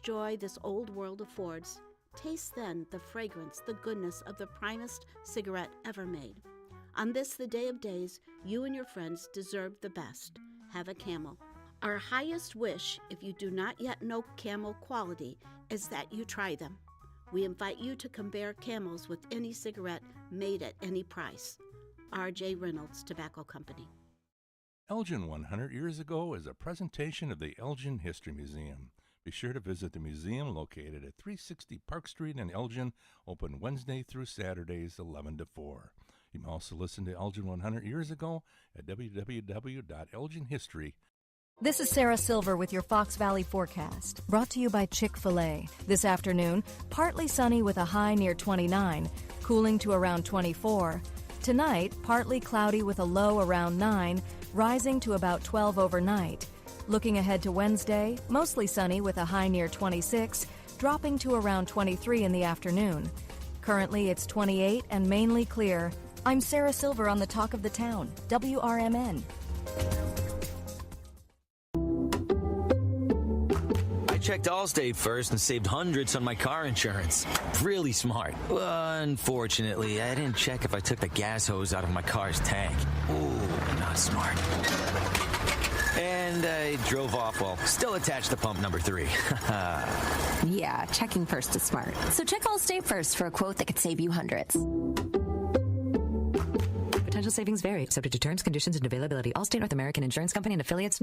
joy this old world affords, taste then the fragrance, the goodness of the primest cigarette ever made. On this, the day of days, you and your friends deserve the best. Have a Camel. Our highest wish, if you do not yet know Camel quality, is that you try them. We invite you to compare Camels with any cigarette made at any price. R.J. Reynolds Tobacco Company. Elgin 100 Years Ago is a presentation of the Elgin History Museum. Be sure to visit the museum located at 360 Park Street in Elgin, open Wednesday through Saturdays 11 to 4. You can also listen to Elgin 100 Years Ago at www.elginhistory.com. This is Sarah Silver with your Fox Valley forecast, brought to you by Chick-fil-A. This afternoon, partly sunny with a high near 29, cooling to around 24. Tonight, partly cloudy with a low around 9, rising to about 12 overnight. Looking ahead to Wednesday, mostly sunny with a high near 26, dropping to around 23 in the afternoon. Currently, it's 28 and mainly clear. I'm Sarah Silver on the Talk of the Town, WRMN. I checked Allstate first and saved hundreds on my car insurance. Really smart. Unfortunately, I didn't check if I took the gas hose out of my car's tank. Ooh, not smart. And I drove off while still attached to pump number 3. Yeah, checking first is smart. So check Allstate first for a quote that could save you hundreds. Potential savings vary, subject to terms, conditions, and availability. Allstate North American Insurance Company and affiliates.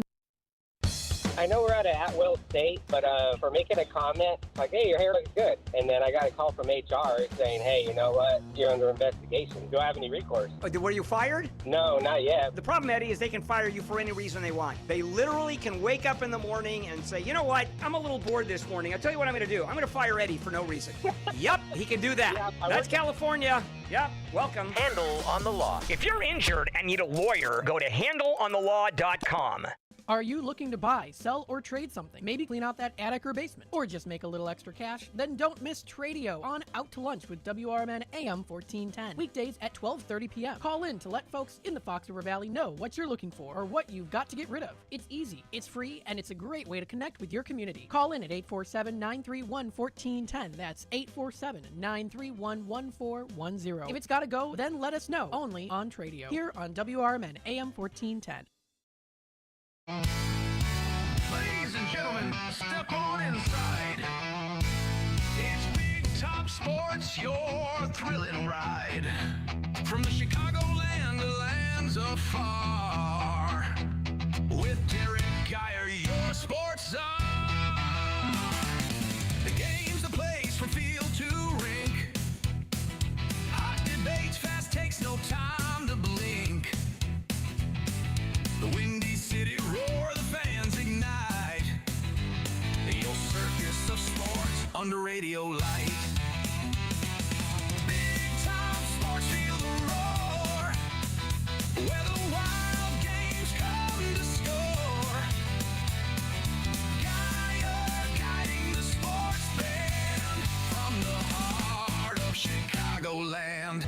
I know we're at an at-will state, but for making a comment, like, hey, your hair looks good. And then I got a call from HR saying, hey, you know what? You're under investigation. Do I have any recourse? Were you fired? No, not yet. The problem, Eddie, is they can fire you for any reason they want. They literally can wake up in the morning and say, you know what? I'm a little bored this morning. I'll tell you what I'm going to do. I'm going to fire Eddie for no reason. Yep, he can do that. Yeah, that's California. Yep, welcome. Handle on the Law. If you're injured and need a lawyer, go to handleonthelaw.com. Are you looking to buy, sell, or trade something? Maybe clean out that attic or basement, or just make a little extra cash? Then don't miss Tradio on Out to Lunch with WRMN AM 1410. Weekdays at 12:30 p.m. Call in to let folks in the Fox River Valley know what you're looking for or what you've got to get rid of. It's easy, it's free, and it's a great way to connect with your community. Call in at 847-931-1410. That's 847-931-1410. If it's got to go, then let us know. Only on Tradio. Here on WRMN AM 1410. Ladies and gentlemen, step on inside. It's Big Top Sports, your thrilling ride. From the Chicagoland to lands afar. With Derrick Geyer, your sports czar. The game's the place from field to rink. Hot debates, fast takes, no time to blink. The Windy City roar, the fans ignite. Your circus of sports under radio light. Big Time Sports, feel the roar. Where the wild games come to score. Geyer guiding the sports band from the heart of Chicagoland.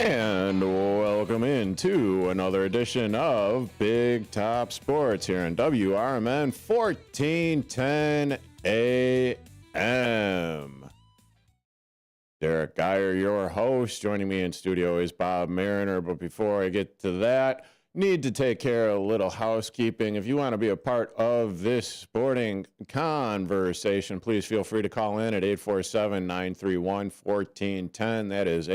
And welcome into another edition of Big Top Sports here on WRMN 1410 AM. Derrick Geyer, your host. Joining me in studio is Bob Mariner. But before I get to that, need to take care of a little housekeeping. If you want to be a part of this sporting conversation, please feel free to call in at 847-931-1410. That is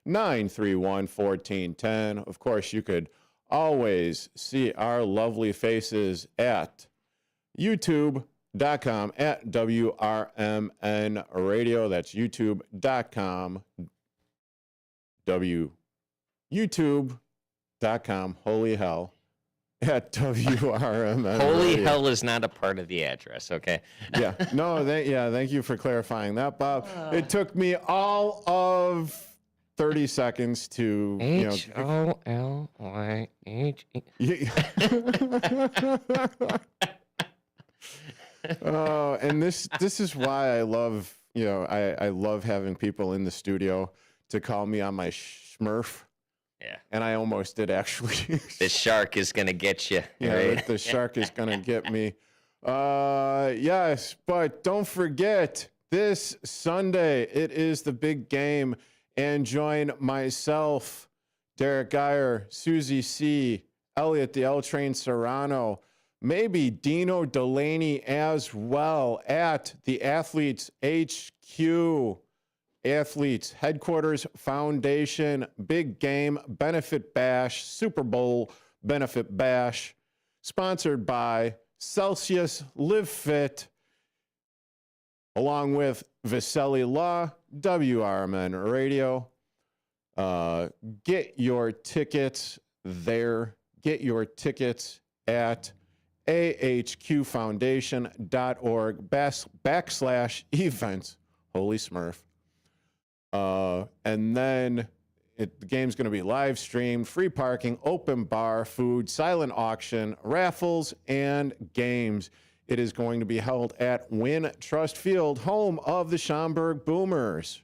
847-931-1410. Of course, you could always see our lovely faces at youtube.com at WRMN Radio. That's youtube.com. YouTube.com. Holy hell. At WRMN. Holy hell is not a part of the address, okay? Yeah. No, thank you for clarifying that, Bob. It took me all of 30 seconds to, H-O-L-Y-H-E. And this is why I love, I love having people in the studio to call me on my Smurf. Yeah. And I almost did, actually. The shark is going to get you. Yeah, right? the shark is going to get me. Yes, but don't forget, this Sunday, it is the big game. And join myself, Derrick Geyer, Susie C., Elliot the L Train Serrano, maybe Dino Delaney as well at the Athletes HQ, Athletes Headquarters Foundation, Big Game Benefit Bash, Super Bowl Benefit Bash, sponsored by Celsius Live Fit, along with Vicelli Law, WRMN Radio. Get your tickets there. Get your tickets at ahqfoundation.org/events. Holy Smurf. And then the game's going to be live streamed, free parking, open bar, food, silent auction, raffles, and games. It is going to be held at Wynn Trust Field, home of the Schaumburg Boomers.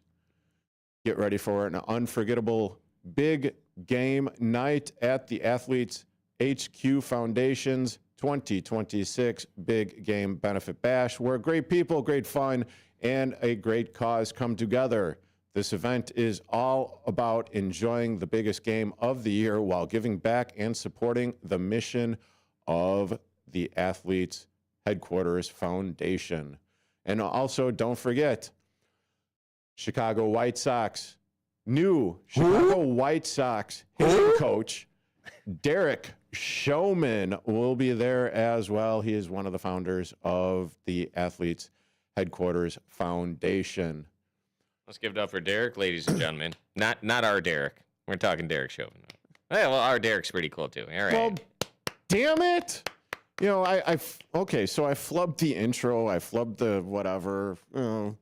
Get ready for an unforgettable big game night at the Athletes HQ Foundation's 2026 Big Game Benefit Bash, where great people, great fun, and a great cause come together. This event is all about enjoying the biggest game of the year while giving back and supporting the mission of the Athletes Headquarters Foundation. And also, don't forget, Chicago White Sox, new Chicago White Sox hitting coach, Derek Showman, will be there as well. He is one of the founders of the Athletes Headquarters Foundation. Let's give it up for Derek, ladies and gentlemen. Not our Derek. We're talking Derek Chauvin. Well, our Derek's pretty cool, too. All right. Well, damn it. So I flubbed the intro. I flubbed the whatever. Oh,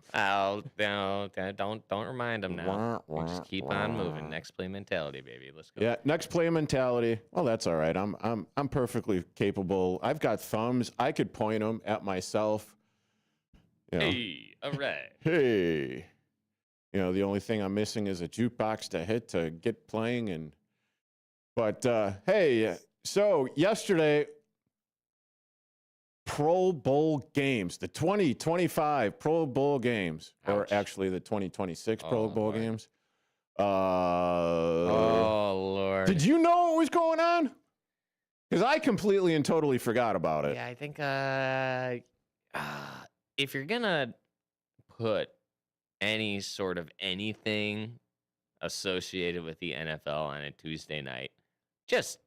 no, don't remind him now. We'll just keep on moving. Next play mentality, baby. Let's go. Yeah, next play mentality. Well, that's all right. I'm perfectly capable. I've got thumbs. I could point them at myself. Hey, all right. Hey. The only thing I'm missing is a jukebox to hit to get playing. But hey, so yesterday, Pro Bowl games, the 2025 Pro Bowl games, or actually the 2026 Pro Bowl Lord. games. Oh, Lord. Did you know what was going on? Because I completely and totally forgot about it. Yeah, I think if you're going to put any sort of anything associated with the NFL on a Tuesday night, just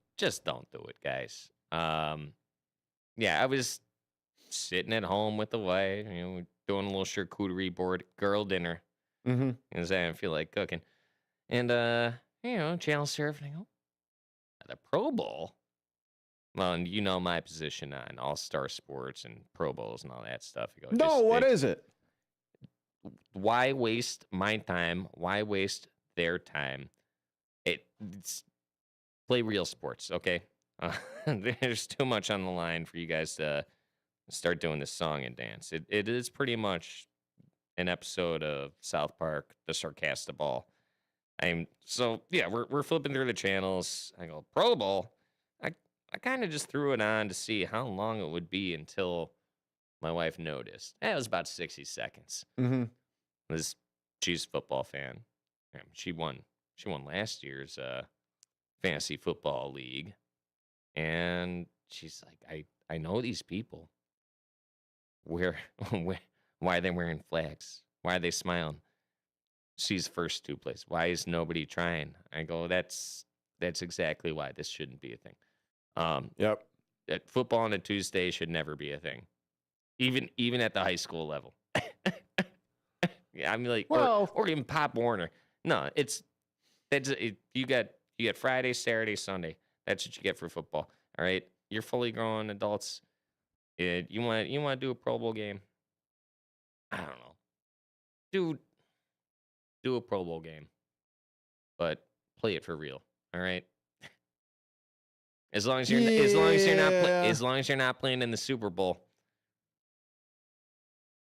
don't do it, guys. Yeah, I was sitting at home with the wife, doing a little charcuterie board girl dinner. Mm-hmm. Because I didn't feel like cooking. And, channel surfing. Oh, the Pro Bowl? Well, and you know my position on All-Star Sports and Pro Bowls and all that stuff. You go, what is it? Why waste my time? Why waste their time? It's play real sports, okay? There's too much on the line for you guys to start doing this song and dance. It is pretty much an episode of South Park, The Sarcastic Ball. We're flipping through the channels. I go, Pro Bowl? I kind of just threw it on to see how long it would be until my wife noticed. It was about 60 seconds. Mm-hmm. She's a football fan. She won last year's fantasy football league. And she's like, I know these people. Why are they wearing flags? Why are they smiling? She's first two place. Why is nobody trying? I go, that's exactly why this shouldn't be a thing. Yep. That football on a Tuesday should never be a thing. Even at the high school level. Yeah, I mean, like, or even Pop Warner. No, you got Friday, Saturday, Sunday. That's what you get for football. All right, you're fully grown adults. You want to do a Pro Bowl game? I don't know. Do a Pro Bowl game. but play it for real. All right. As long as you're not playing in the Super Bowl.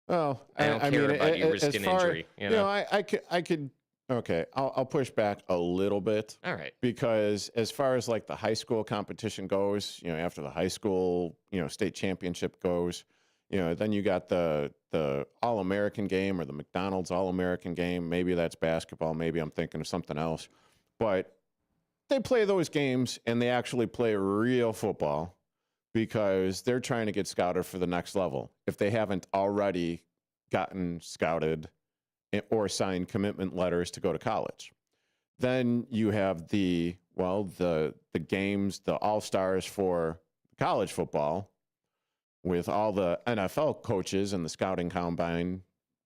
Well, I don't care mean, about you risking injury. You know, I could. Okay, I'll push back a little bit. All right. Because as far as like the high school competition goes, after the high school, state championship goes, then you got the All-American game or the McDonald's All-American game. Maybe that's basketball. Maybe I'm thinking of something else. But they play those games and they actually play real football because they're trying to get scouted for the next level. If they haven't already gotten scouted or signed commitment letters to go to college. Then you have the games, the all-stars for college football with all the NFL coaches and the scouting combine,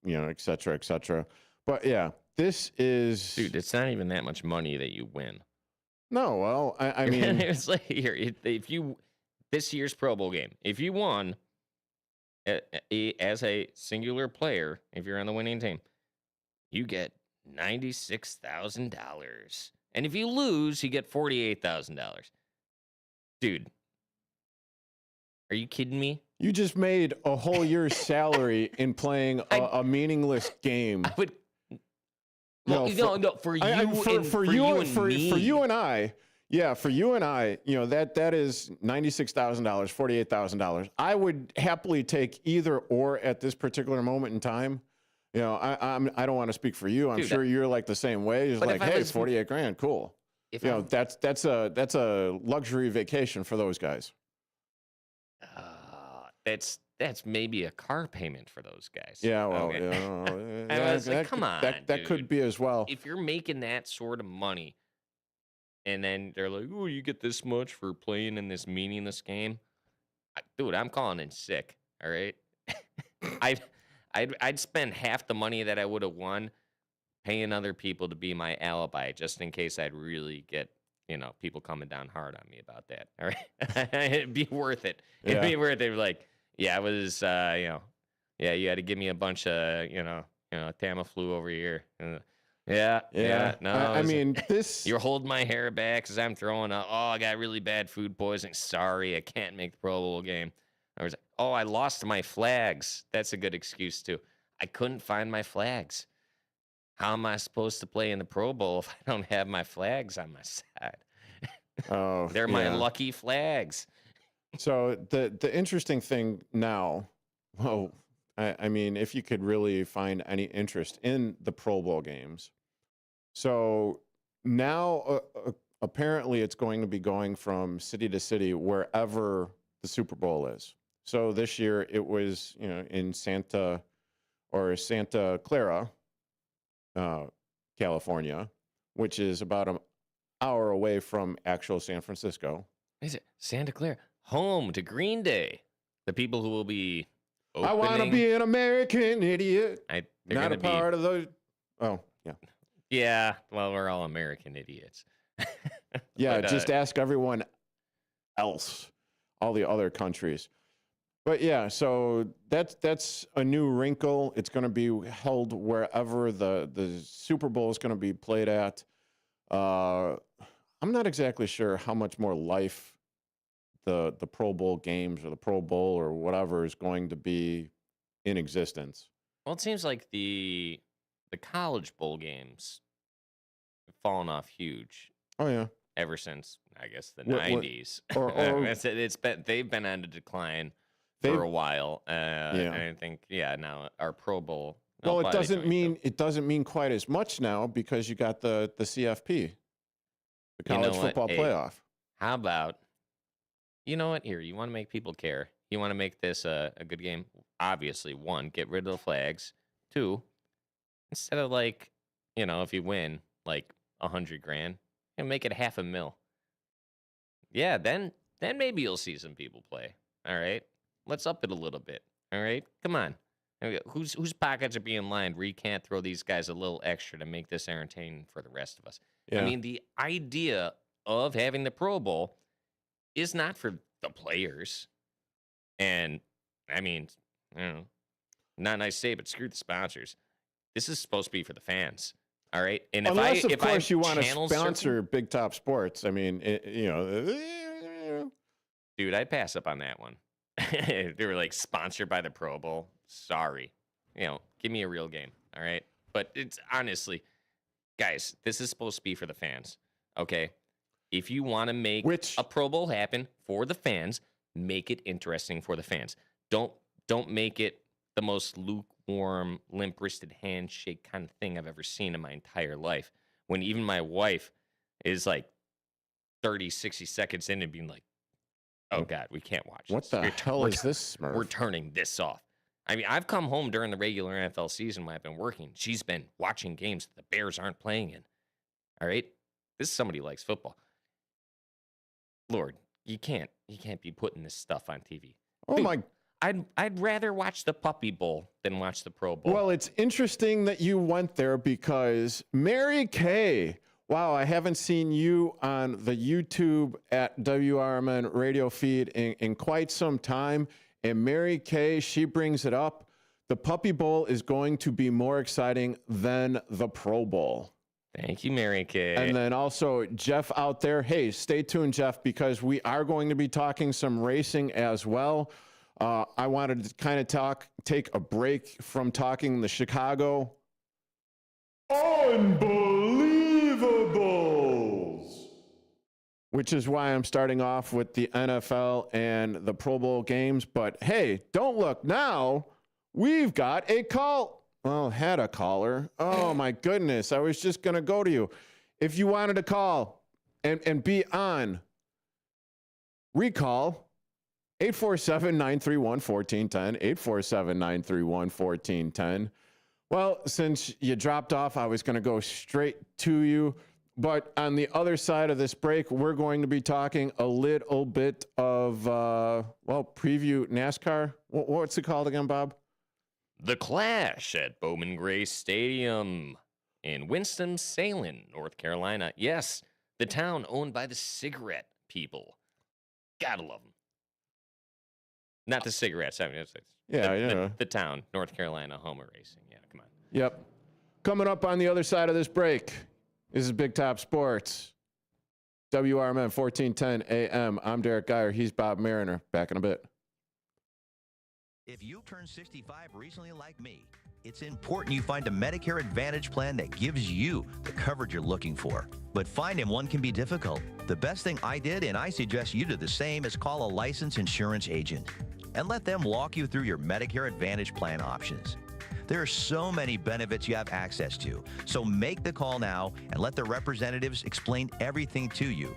et cetera, et cetera. But yeah, this is... Dude, it's not even that much money that you win. No, well, I mean... It's like, this year's Pro Bowl game, if you won as a singular player, if you're on the winning team, you get $96,000. And if you lose, you get $48,000. Dude, are you kidding me? You just made a whole year's salary in playing a meaningless game. I would... For you and I, that is $96,000, $48,000. I would happily take either or at this particular moment in time. I don't want to speak for you. I'm sure you're like the same way. It's like, hey, 48 grand, cool. That's a luxury vacation for those guys. That's maybe a car payment for those guys. Yeah, well, okay. I was like, come on, that could be as well. If you're making that sort of money, and then they're like, "Oh, you get this much for playing in this meaningless game," dude, I'm calling in sick. All right, I'd spend half the money that I would have won paying other people to be my alibi, just in case I'd really get people coming down hard on me about that. All right, it'd be worth it. It'd be worth it. Like, yeah, it was, you had to give me a bunch of, Tamiflu over here. No, I mean, you're holding my hair back because I'm throwing up. Oh, I got really bad food poisoning. Sorry, I can't make the Pro Bowl game. I was like, oh, I lost my flags. That's a good excuse too. I couldn't find my flags. How am I supposed to play in the Pro Bowl if I don't have my flags on my side? Oh, they're my lucky flags. So the interesting thing now, I mean, if you could really find any interest in the Pro Bowl games. So now apparently it's going to be going from city to city wherever the Super Bowl is. So this year it was, in Santa Clara, California, which is about an hour away from actual San Francisco. Is it Santa Clara? Home to Green Day. The people who will be opening. I want to be an American idiot. Not a part of those. Oh, yeah. Yeah, well, we're all American idiots. Yeah, just ask everyone else, all the other countries. But yeah, so that's a new wrinkle. It's going to be held wherever the Super Bowl is going to be played at. I'm not exactly sure how much more life the Pro Bowl games or the Pro Bowl or whatever is going to be in existence. Well, it seems like the college bowl games have fallen off huge. Oh yeah. Ever since I guess the 90s. They've been on a decline for a while. And I think now our Pro Bowl. Well, it doesn't mean quite as much now because you got the CFP, the college football playoff. How about, you know what? Here, you want to make people care. You want to make this a good game. Obviously, 1, get rid of the flags. 2, instead of if you win $100,000, make it $500,000. Yeah, then maybe you'll see some people play. All right, let's up it a little bit. All right, come on. Whose pockets are being lined where you can't throw these guys a little extra to make this entertaining for the rest of us? Yeah. I mean, the idea of having the Pro Bowl is not for the players. And, I mean, I don't know, not nice to say, but screw the sponsors. This is supposed to be for the fans. All right. And unless, if of course, you want to channel sponsor Big Top Sports. I mean, dude, I'd pass up on that one. If they were like sponsored by the Pro Bowl, sorry. Give me a real game. All right. But it's honestly, guys, this is supposed to be for the fans. Okay. If you want to make a Pro Bowl happen for the fans, make it interesting for the fans. Don't make it the most lukewarm, limp-wristed handshake kind of thing I've ever seen in my entire life. When even my wife is like 30, 60 seconds in and being like, oh, God, we can't watch this. What the hell is this, Smurf? We're turning this off. I mean, I've come home during the regular NFL season when I've been working. She's been watching games that the Bears aren't playing in. All right? This is somebody who likes football. Lord, you can't be putting this stuff on TV. Oh, dude, my. I'd rather watch the Puppy Bowl than watch the Pro Bowl. Well, it's interesting that you went there because Mary Kay, wow, I haven't seen you on the YouTube at WRMN radio feed in quite some time. And Mary Kay, she brings it up. The Puppy Bowl is going to be more exciting than the Pro Bowl. Thank you, Mary Kay. And then also Jeff out there. Hey, stay tuned, Jeff, because we are going to be talking some racing as well. I wanted to kind of take a break from talking the Chicago Unbelievea-BULLS, which is why I'm starting off with the NFL and the Pro Bowl games. But hey, don't look now. We've got a call. Well, had a caller. Oh my goodness. I was just going to go to you. If you wanted to call and be on, recall 847-931-1410, 847-931-1410. Well, since you dropped off, I was going to go straight to you. But on the other side of this break, we're going to be talking a little bit of, preview NASCAR. What's it called again, Bob? The Clash at Bowman Gray Stadium in Winston-Salem, North Carolina. Yes, the town owned by the cigarette people. Gotta love them. Not the cigarettes. I mean, the town, North Carolina, home of racing. Yeah, come on. Yep. Coming up on the other side of this break, this is Big Top Sports. WRMN 1410 AM. I'm Derrick Geyer. He's Bob Mariner. Back in a bit. If you turned 65 recently like me, it's important you find a Medicare Advantage plan that gives you the coverage you're looking for. But finding one can be difficult. The best thing I did, and I suggest you do the same, is call a licensed insurance agent and let them walk you through your Medicare Advantage plan options. There are so many benefits you have access to, so make the call now and let the representatives explain everything to you.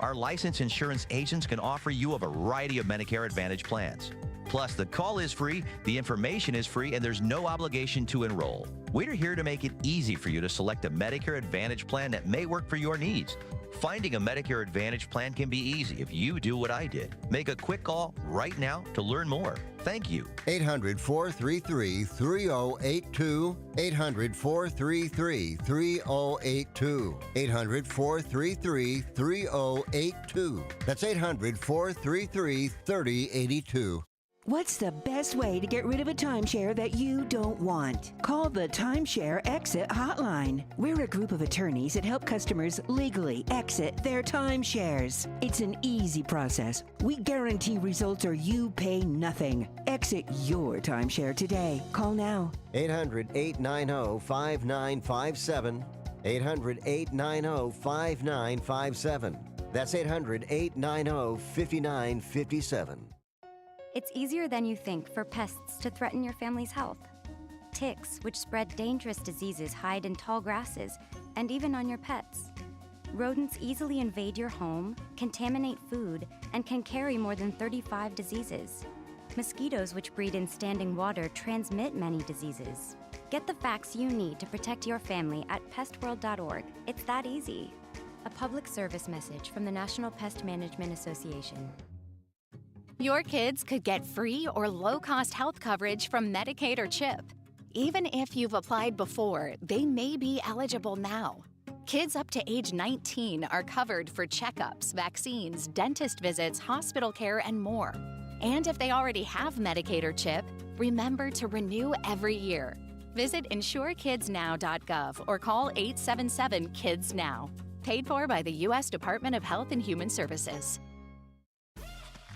Our licensed insurance agents can offer you a variety of Medicare Advantage plans. Plus, the call is free, the information is free, and there's no obligation to enroll. We're here to make it easy for you to select a Medicare Advantage plan that may work for your needs. Finding a Medicare Advantage plan can be easy if you do what I did. Make a quick call right now to learn more. Thank you. 800-433-3082. 800-433-3082. 800-433-3082. That's 800-433-3082. What's the best way to get rid of a timeshare that you don't want? Call the Timeshare Exit Hotline. We're a group of attorneys that help customers legally exit their timeshares. It's an easy process. We guarantee results or you pay nothing. Exit your timeshare today. Call now. 800-890-5957. 800-890-5957. That's 800-890-5957. It's easier than you think for pests to threaten your family's health. Ticks, which spread dangerous diseases, hide in tall grasses and even on your pets. Rodents easily invade your home, contaminate food, and can carry more than 35 diseases. Mosquitoes, which breed in standing water, transmit many diseases. Get the facts you need to protect your family at pestworld.org. It's that easy. A public service message from the National Pest Management Association. Your kids could get free or low-cost health coverage from Medicaid or CHIP. Even if you've applied before, they may be eligible now. Kids up to age 19 are covered for checkups, vaccines, dentist visits, hospital care, and more. And if they already have Medicaid or CHIP, remember to renew every year. Visit insurekidsnow.gov or call 877-KIDS-NOW. Paid for by the U.S. Department of Health and Human Services.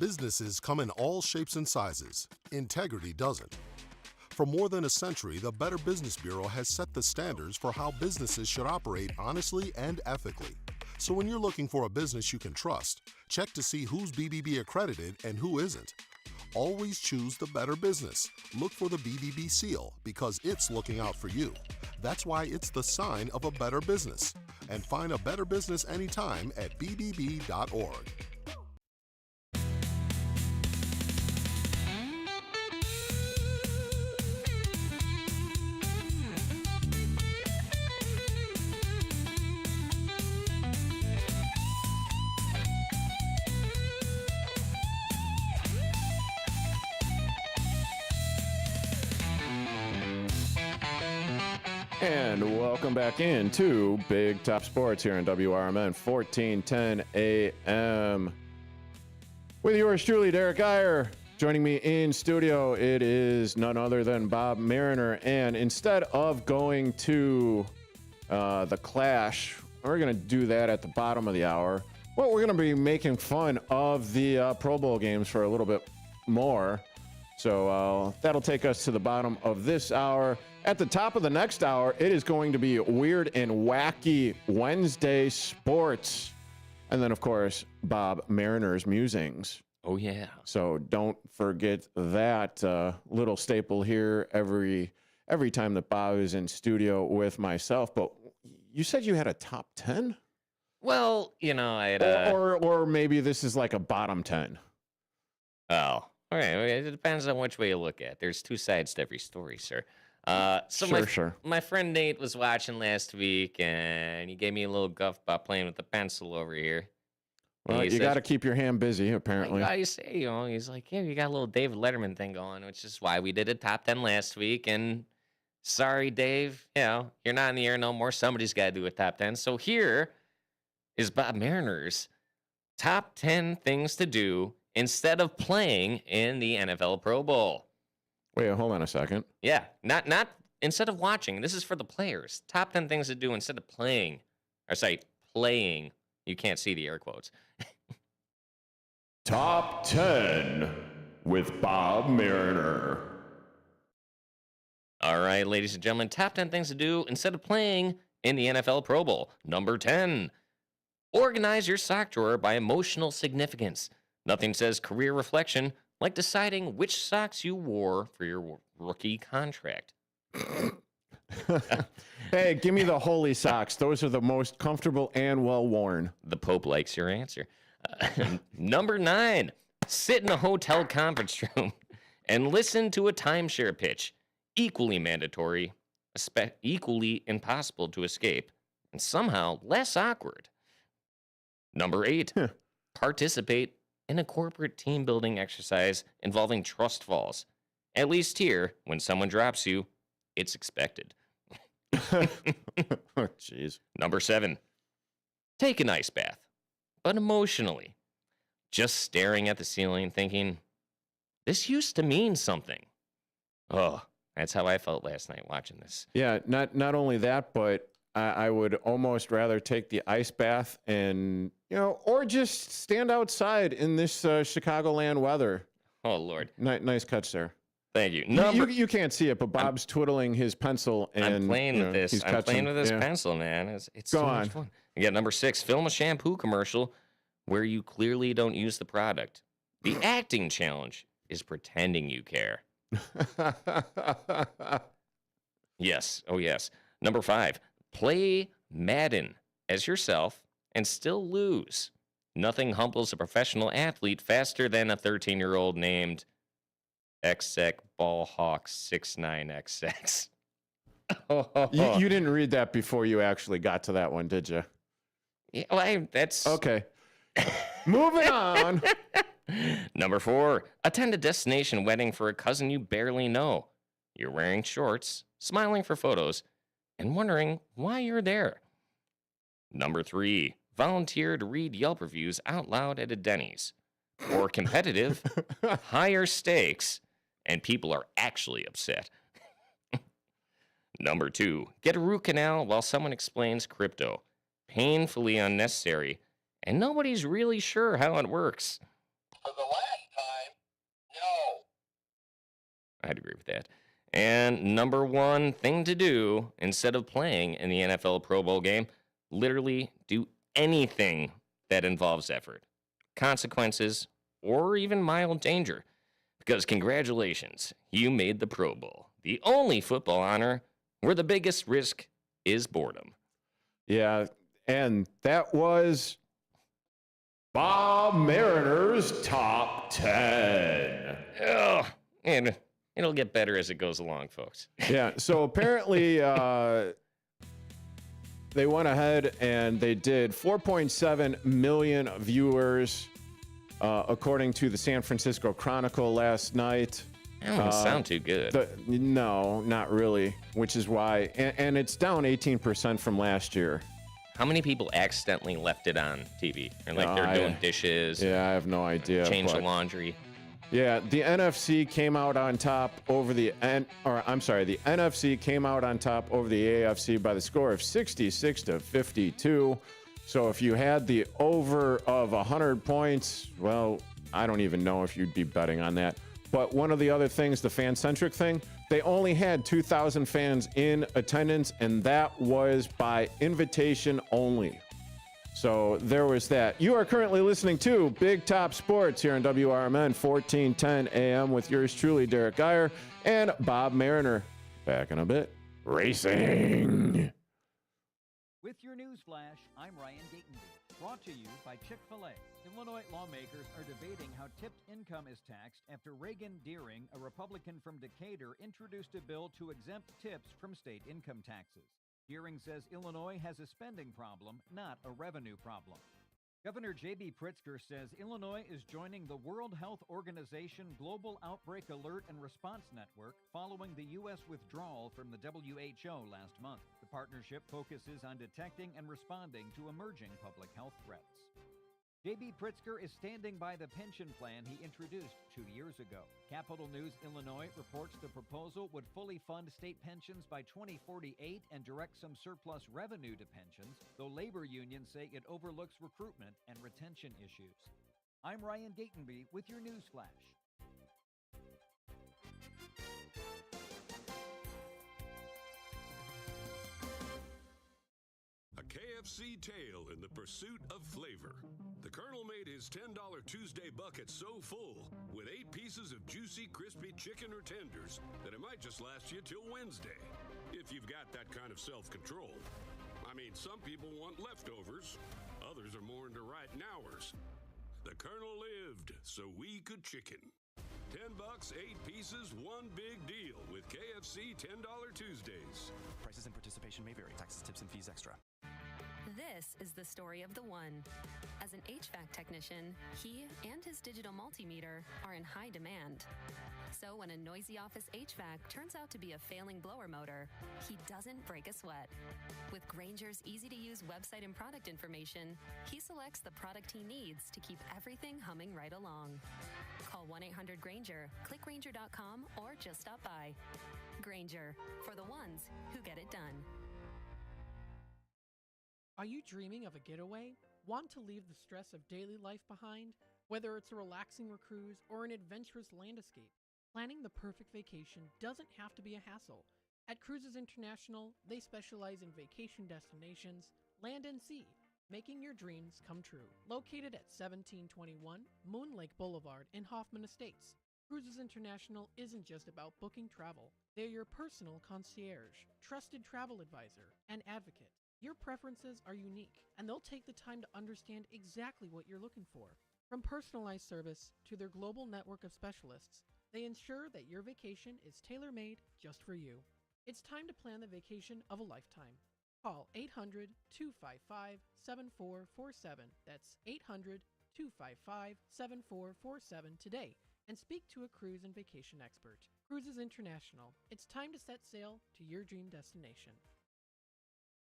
Businesses come in all shapes and sizes. Integrity doesn't. For more than a century, the Better Business Bureau has set the standards for how businesses should operate honestly and ethically. So when you're looking for a business you can trust, check to see who's BBB accredited and who isn't. Always choose the better business. Look for the BBB seal because it's looking out for you. That's why it's the sign of a better business. And find a better business anytime at bbb.org. And welcome back into Big Top Sports here on WRMN 1410 AM. With yours truly, Derrick Geyer. Joining me in studio, it is none other than Bob Mariner. And instead of going to the Clash, we're going to do that at the bottom of the hour. Well, we're going to be making fun of the Pro Bowl games for a little bit more. So that'll take us to the bottom of this hour. At the top of the next hour, it is going to be Weird and Wacky Wednesday Sports. And then, of course, Bob Mariner's Musings. Oh, yeah. So don't forget that little staple here every time that Bob is in studio with myself. But you said you had a top 10? Well, you know, I had or maybe this is like a bottom 10. Oh, okay. It depends on which way you look at it. There's two sides to every story, sir. Sure. My friend Nate was watching last week, and he gave me a little guff about playing with the pencil over here. Well, you got to keep your hand busy, apparently. Like I say, you know, he's like, yeah, you got a little David Letterman thing going, which is why we did a top 10 last week. And sorry, Dave, you know, you're not in the air no more. Somebody's got to do a top 10. So here is Bob Mariner's top 10 things to do instead of playing in the NFL Pro Bowl. Wait, hold on a second. Yeah, not instead of watching. This is for the players. Top 10 things to do instead of playing. Or sorry, playing. You can't see the air quotes. Top 10 with Bob Mariner. All right, ladies and gentlemen, top 10 things to do instead of playing in the NFL Pro Bowl. Number 10, organize your sock drawer by emotional significance. Nothing says career reflection like deciding which socks you wore for your rookie contract. Hey, give me the holy socks. Those are the most comfortable and well-worn. The Pope likes your answer. Number 9, sit in a hotel conference room and listen to a timeshare pitch. Equally mandatory, equally impossible to escape, and somehow less awkward. Number 8, participate in a corporate team building exercise involving trust falls. At least here, when someone drops you, it's expected. Oh, jeez. Number 7, take an ice bath, but emotionally. Just staring at the ceiling thinking, this used to mean something. Oh, that's how I felt last night watching this. Yeah, not only that, but I would almost rather take the ice bath and, you know, or just stand outside in this Chicagoland weather. Oh, Lord. Nice catch there. Thank you. You can't see it, but Bob's twiddling his pencil. And I'm playing with this. I'm playing with this yeah. pencil, man. It's Go so on. much fun. Yeah, number 6, film a shampoo commercial where you clearly don't use the product. The acting challenge is pretending you care. Yes. Oh, yes. Number 5, play Madden as yourself and still lose. Nothing humbles a professional athlete faster than a 13-year-old named Exec Ballhawk 69XX. You didn't read that before you actually got to that one, did you? Yeah, well, that's... Okay. Moving on. Number 4, attend a destination wedding for a cousin you barely know. You're wearing shorts, smiling for photos, and wondering why you're there. Number 3, volunteer to read Yelp reviews out loud at a Denny's. Or competitive, higher stakes, and people are actually upset. Number 2, get a root canal while someone explains crypto. Painfully unnecessary, and nobody's really sure how it works. For the last time, no. I'd agree with that. And number 1 thing to do instead of playing in the NFL Pro Bowl game, literally do anything that involves effort, consequences, or even mild danger. Because congratulations, you made the Pro Bowl, the only football honor where the biggest risk is boredom. Yeah, and that was Bob Mariner's Top 10. Oh, and it'll get better as it goes along, folks. Yeah, so apparently they went ahead and they did 4.7 million viewers, according to the San Francisco Chronicle last night. That doesn't sound too good. No, not really, which is why. And it's down 18% from last year. How many people accidentally left it on TV? Or like they're doing dishes? Yeah, I have no idea. Change the laundry. Yeah, the NFC came out on top over the NFC came out on top over the AFC by the score of 66-52. So if you had the over of 100 points, well, I don't even know if you'd be betting on that. But one of the other things, the fan-centric thing, they only had 2,000 fans in attendance, and that was by invitation only. So there was that. You are currently listening to Big Top Sports here on WRMN 1410 AM with yours truly, Derrick Geyer, and Bob Mariner. Back in a bit. Racing. With your news flash, I'm Ryan Gatenby. Brought to you by Chick-fil-A. Illinois lawmakers are debating how tipped income is taxed after Reagan Deering, a Republican from Decatur, introduced a bill to exempt tips from state income taxes. Deering says Illinois has a spending problem, not a revenue problem. Governor J.B. Pritzker says Illinois is joining the World Health Organization Global Outbreak Alert and Response Network following the U.S. withdrawal from the WHO last month. The partnership focuses on detecting and responding to emerging public health threats. J.B. Pritzker is standing by the pension plan he introduced 2 years ago. Capital News Illinois reports the proposal would fully fund state pensions by 2048 and direct some surplus revenue to pensions, though labor unions say it overlooks recruitment and retention issues. I'm Ryan Gatenby with your news flash. A KFC tale in the pursuit of flavor. The Colonel made his $10 Tuesday bucket so full with 8 pieces of juicy, crispy chicken or tenders that it might just last you till Wednesday. If you've got that kind of self-control. I mean, some people want leftovers. Others are more into right nowers. The Colonel lived so we could chicken. $10, 8 pieces, one big deal with KFC $10 Tuesdays. Prices and participation may vary. Taxes, tips, and fees extra. This is the story of the one. As an HVAC technician, he and his digital multimeter are in high demand. So when a noisy office HVAC turns out to be a failing blower motor, he doesn't break a sweat. With Grainger's easy-to-use website and product information, he selects the product he needs to keep everything humming right along. Call 1-800-GRAINGER, click Grainger.com, or just stop by. Grainger, for the ones who get it done. Are you dreaming of a getaway? Want to leave the stress of daily life behind? Whether it's a relaxing cruise or an adventurous land escape, planning the perfect vacation doesn't have to be a hassle. At Cruises International, they specialize in vacation destinations, land and sea, making your dreams come true. Located at 1721 Moon Lake Boulevard in Hoffman Estates, Cruises International isn't just about booking travel. They're your personal concierge, trusted travel advisor, and advocate. Your preferences are unique, and they'll take the time to understand exactly what you're looking for. From personalized service to their global network of specialists, they ensure that your vacation is tailor-made just for you. It's time to plan the vacation of a lifetime. Call 800-255-7447. That's 800-255-7447 today and speak to a cruise and vacation expert. Cruises International. It's time to set sail to your dream destination.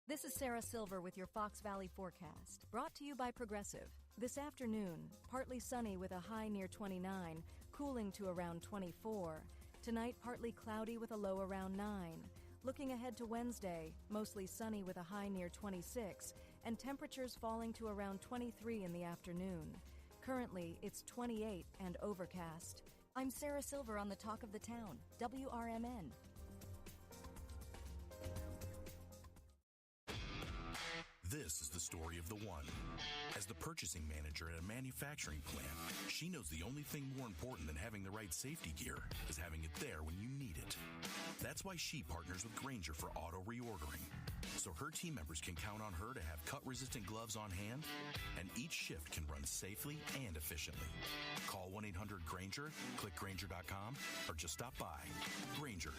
This is Sarah Silver with your Fox Valley forecast, brought to you by Progressive. This afternoon, partly sunny with a high near 29, cooling to around 24. Tonight, partly cloudy with a low around 9. Looking ahead to Wednesday, mostly sunny with a high near 26, and temperatures falling to around 23 in the afternoon. Currently, it's 28 and overcast. I'm Sarah Silver on the Talk of the Town, WRMN. This is the story of the one. As the purchasing manager at a manufacturing plant, she knows the only thing more important than having the right safety gear is having it there when you need it. That's why she partners with Grainger for auto reordering, so her team members can count on her to have cut-resistant gloves on hand, and each shift can run safely and efficiently. Call 1-800-GRAINGER, click Grainger.com, or just stop by. Grainger,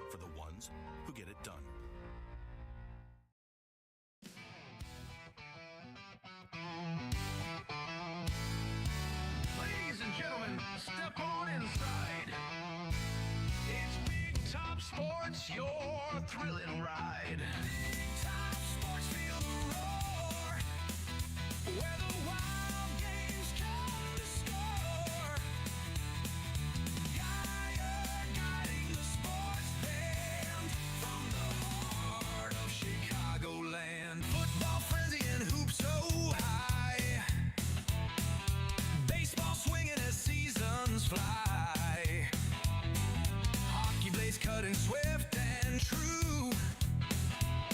for the ones who get it done. Ladies and gentlemen, step on inside. It's Big Top Sports, your thrilling ride. Big Top Sports, feel the roar, where the wild games come to score. Geyer guiding the sports band from the heart of Chicagoland. Football frenzy and hoops so high. Baseball swinging as seasons fly. Hockey blades cutting swift and true.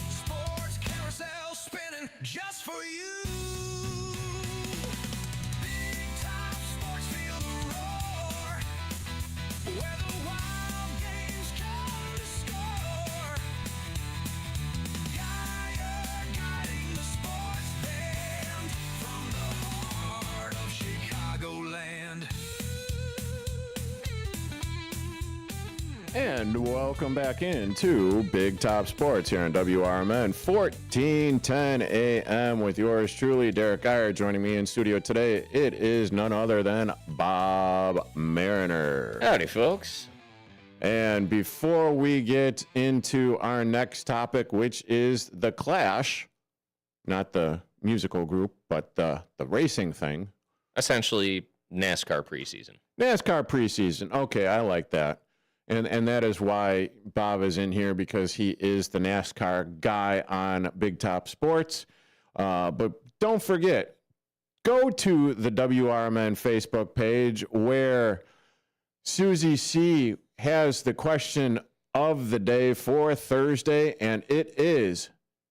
Sports carousel spinning just for you. Big Top Sports, feel the roar, where the wild games come to score. Geyer guiding the sports band from the heart of Chicagoland. And welcome back into Big Top Sports here on WRMN 1410 AM with yours truly, Derrick Geyer. Joining me in studio today, it is none other than Bob Mariner. Howdy, folks. And before we get into our next topic, which is The Clash, not the musical group, but the racing thing. Essentially, NASCAR preseason. NASCAR preseason. Okay, I like that. And that is why Bob is in here, because he is the NASCAR guy on Big Top Sports. But don't forget, go to the WRMN Facebook page where Susie C. has the question of the day for Thursday, and it is,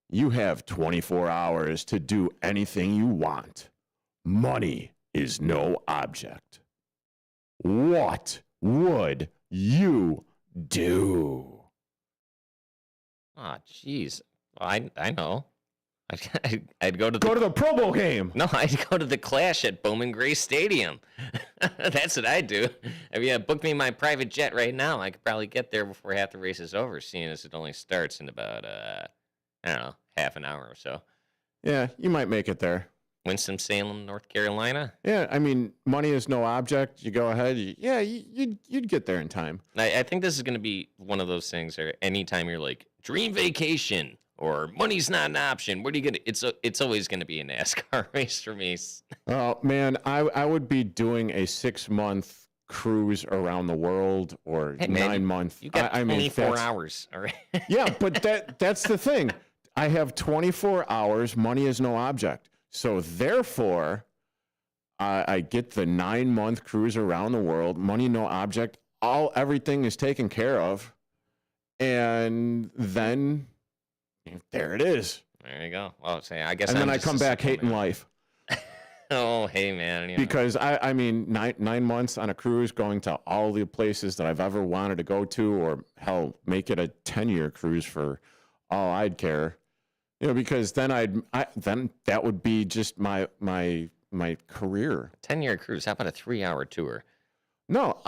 you have 24 hours to do anything you want. Money is no object. What would you do? Ah, jeez. I know. I'd go to the Pro Bowl game. No, I'd go to the Clash at Bowman Gray Stadium. That's what I'd do. If you booked me my private jet right now, I could probably get there before half the race is over, seeing as it only starts in about, I don't know, half an hour or so. Yeah, you might make it there. Winston-Salem, North Carolina. Yeah, I mean, money is no object. You go ahead. You'd get there in time. I think this is going to be one of those things where anytime you're like, dream vacation or money's not an option, what are you going to, it's always going to be a NASCAR race for me. Oh, man, I would be doing a 6-month cruise around the world, or 9 months. You got 24 hours, all right? Yeah, but that's the thing. I have 24 hours. Money is no object. So therefore, I get the 9-month cruise around the world. Money, no object. Everything is taken care of. And then there it is. There you go. Well, I guess. And then I come back hating life. Oh, hey, man. Because I mean, 9 months on a cruise, going to all the places that I've ever wanted to go to, or hell, make it a 10-year cruise for all I'd care. Because then then that would be just my career. 10-year cruise. How about a 3-hour tour? No,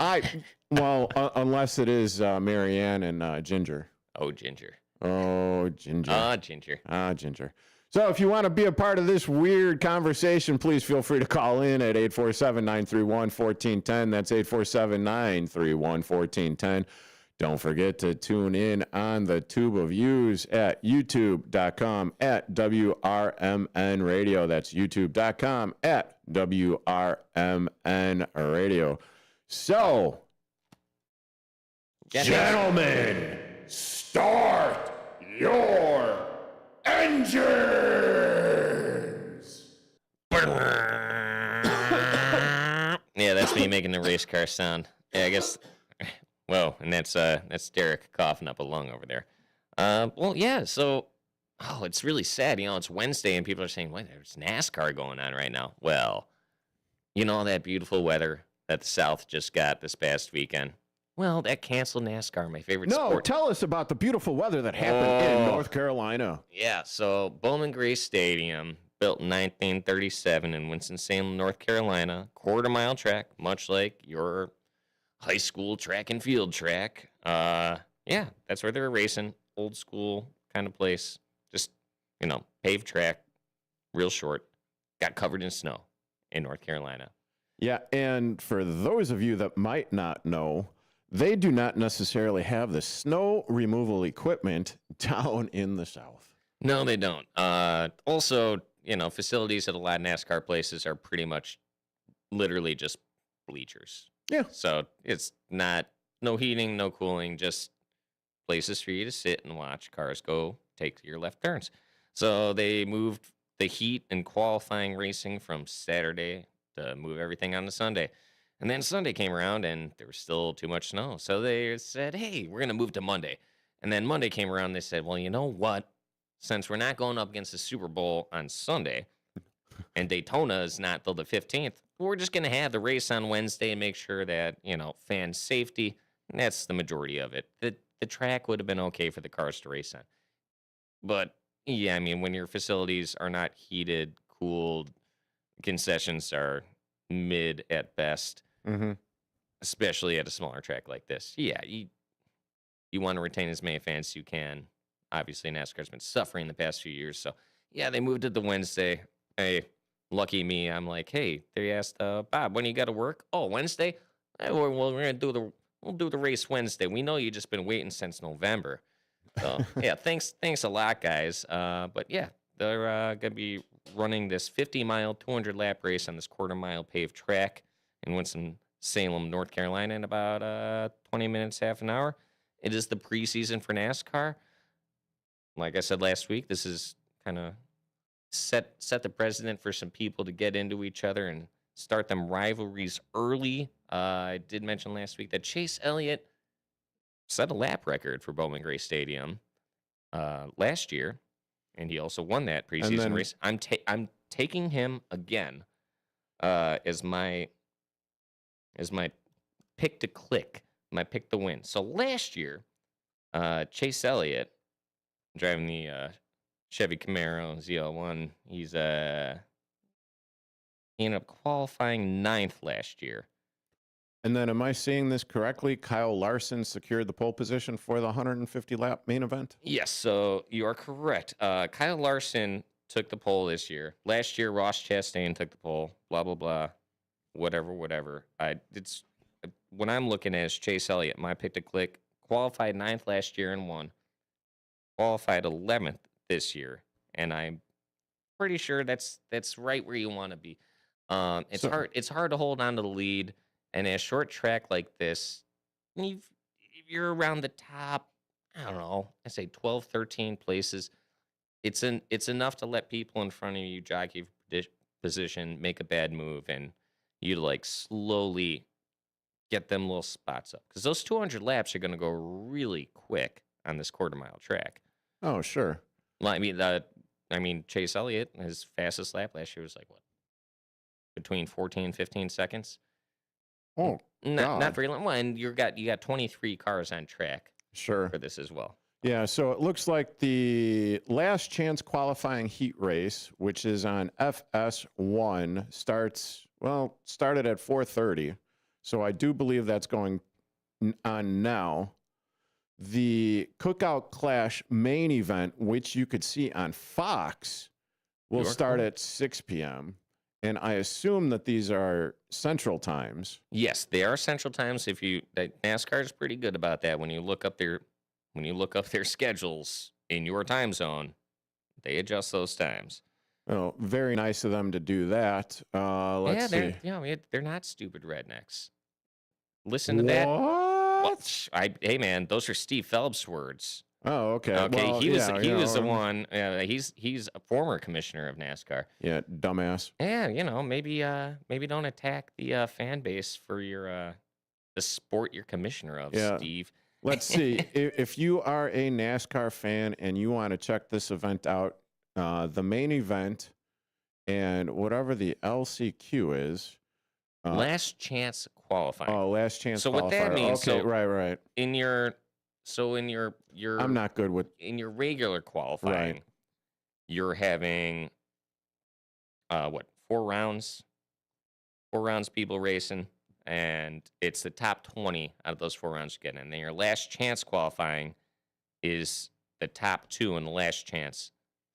unless it is Marianne and Ginger. Oh, Ginger. Oh, Ginger. Ginger. Ginger. So if you want to be a part of this weird conversation, please feel free to call in at 847-931-1410. That's 847-931-1410. Don't forget to tune in on the Tube of Views at youtube.com at WRMN Radio. That's youtube.com at WRMN Radio. So, gentlemen, Start your engines! Yeah, that's me making the race car sound. Yeah, I guess. Whoa, and that's Derrick coughing up a lung over there. Well, yeah. So, it's really sad. It's Wednesday, and people are saying, "Wait, there's NASCAR going on right now." Well, all that beautiful weather that the South just got this past weekend. Well, that canceled NASCAR, my favorite sport. No, tell us about the beautiful weather that happened in North Carolina. Yeah, so Bowman Gray Stadium, built in 1937 in Winston-Salem, North Carolina, quarter-mile track, much like your high school track and field track. Yeah, that's where they were racing. Old school kind of place. Just, paved track, real short. Got covered in snow in North Carolina. Yeah, and for those of you that might not know, they do not necessarily have the snow removal equipment down in the South. No, they don't. Also, facilities at a lot of NASCAR places are pretty much literally just bleachers. Yeah. So it's no heating, no cooling, just places for you to sit and watch cars go take your left turns. So they moved the heat and qualifying racing from Saturday to move everything on to Sunday. And then Sunday came around and there was still too much snow. So they said, hey, we're going to move to Monday. And then Monday came around and they said, well, you know what? Since we're not going up against the Super Bowl on Sunday and Daytona is not till the 15th, we're just going to have the race on Wednesday and make sure that, fan safety, and that's the majority of it. The track would have been okay for the cars to race on. But, yeah, I mean, when your facilities are not heated, cooled, concessions are mid at best, especially at a smaller track like this. Yeah, you want to retain as many fans as you can. Obviously, NASCAR's been suffering the past few years. So, yeah, they moved it to Wednesday. Hey, lucky me. I'm like, hey, they asked, Bob, when you got to work? Oh, Wednesday? Well, we're going to we'll do the race Wednesday. We know you've just been waiting since November. So, yeah, thanks a lot, guys. But, yeah, they're going to be running this 50-mile, 200-lap race on this quarter-mile paved track in Winston-Salem, North Carolina, in about 20 minutes, half an hour. It is the preseason for NASCAR. Like I said last week, this is kind of set the precedent for some people to get into each other and start them rivalries early. I did mention last week that Chase Elliott set a lap record for Bowman Gray Stadium last year, and he also won that preseason race. I'm taking him again as my pick to click, my pick to win. So last year, Chase Elliott, driving the Chevy Camaro ZL1, he ended up qualifying 9th last year. And then, am I seeing this correctly? Kyle Larson secured the pole position for the 150-lap main event? Yes, so you are correct. Kyle Larson took the pole this year. Last year, Ross Chastain took the pole. Blah, blah, blah. Whatever. What I'm looking at is Chase Elliott, my pick to click. Qualified 9th last year and won. Qualified 11th this year. And I'm pretty sure that's right where you want to be. It's hard to hold on to the lead. And in a short track like this, if you're around the top, I don't know, I say 12, 13 places, it's enough to let people in front of you jockey position, make a bad move, and you slowly get them little spots up. Because those 200 laps are going to go really quick on this quarter-mile track. Oh, sure. Well, I mean, Chase Elliott, his fastest lap last year was between 14 and 15 seconds. Oh, not very long. Well, and you got 23 cars on track. Sure. For this as well. Yeah, so it looks like the last chance qualifying heat race, which is on FS1, started at 4:30. So I do believe that's going on now. The Cookout Clash main event, which you could see on Fox, will start at 6 p.m. And I assume that these are Central Times. Yes, they are Central Times. NASCAR is pretty good about that. When you look up their schedules in your time zone, they adjust those times. Oh, very nice of them to do that. Let's see. They're not stupid rednecks. Listen to that. What? Hey man, those are Steve Phelps' words. Oh, okay. Okay, Well, he was yeah, he was the one. He's a former commissioner of NASCAR. Yeah, dumbass. Yeah, maybe don't attack the fan base for your the sport you're commissioner of, Yeah. Steve. Let's see. If you are a NASCAR fan and you want to check this event out, the main event and whatever the LCQ is. Last chance qualifying. Oh, last chance. So qualifier. what that means? Okay, So right. in your I'm not good with in your regular qualifying. Right. You're having 4 rounds? 4 rounds people racing, and it's the top 20 out of those 4 rounds you get in. And then your last chance qualifying is the top 2 in the last chance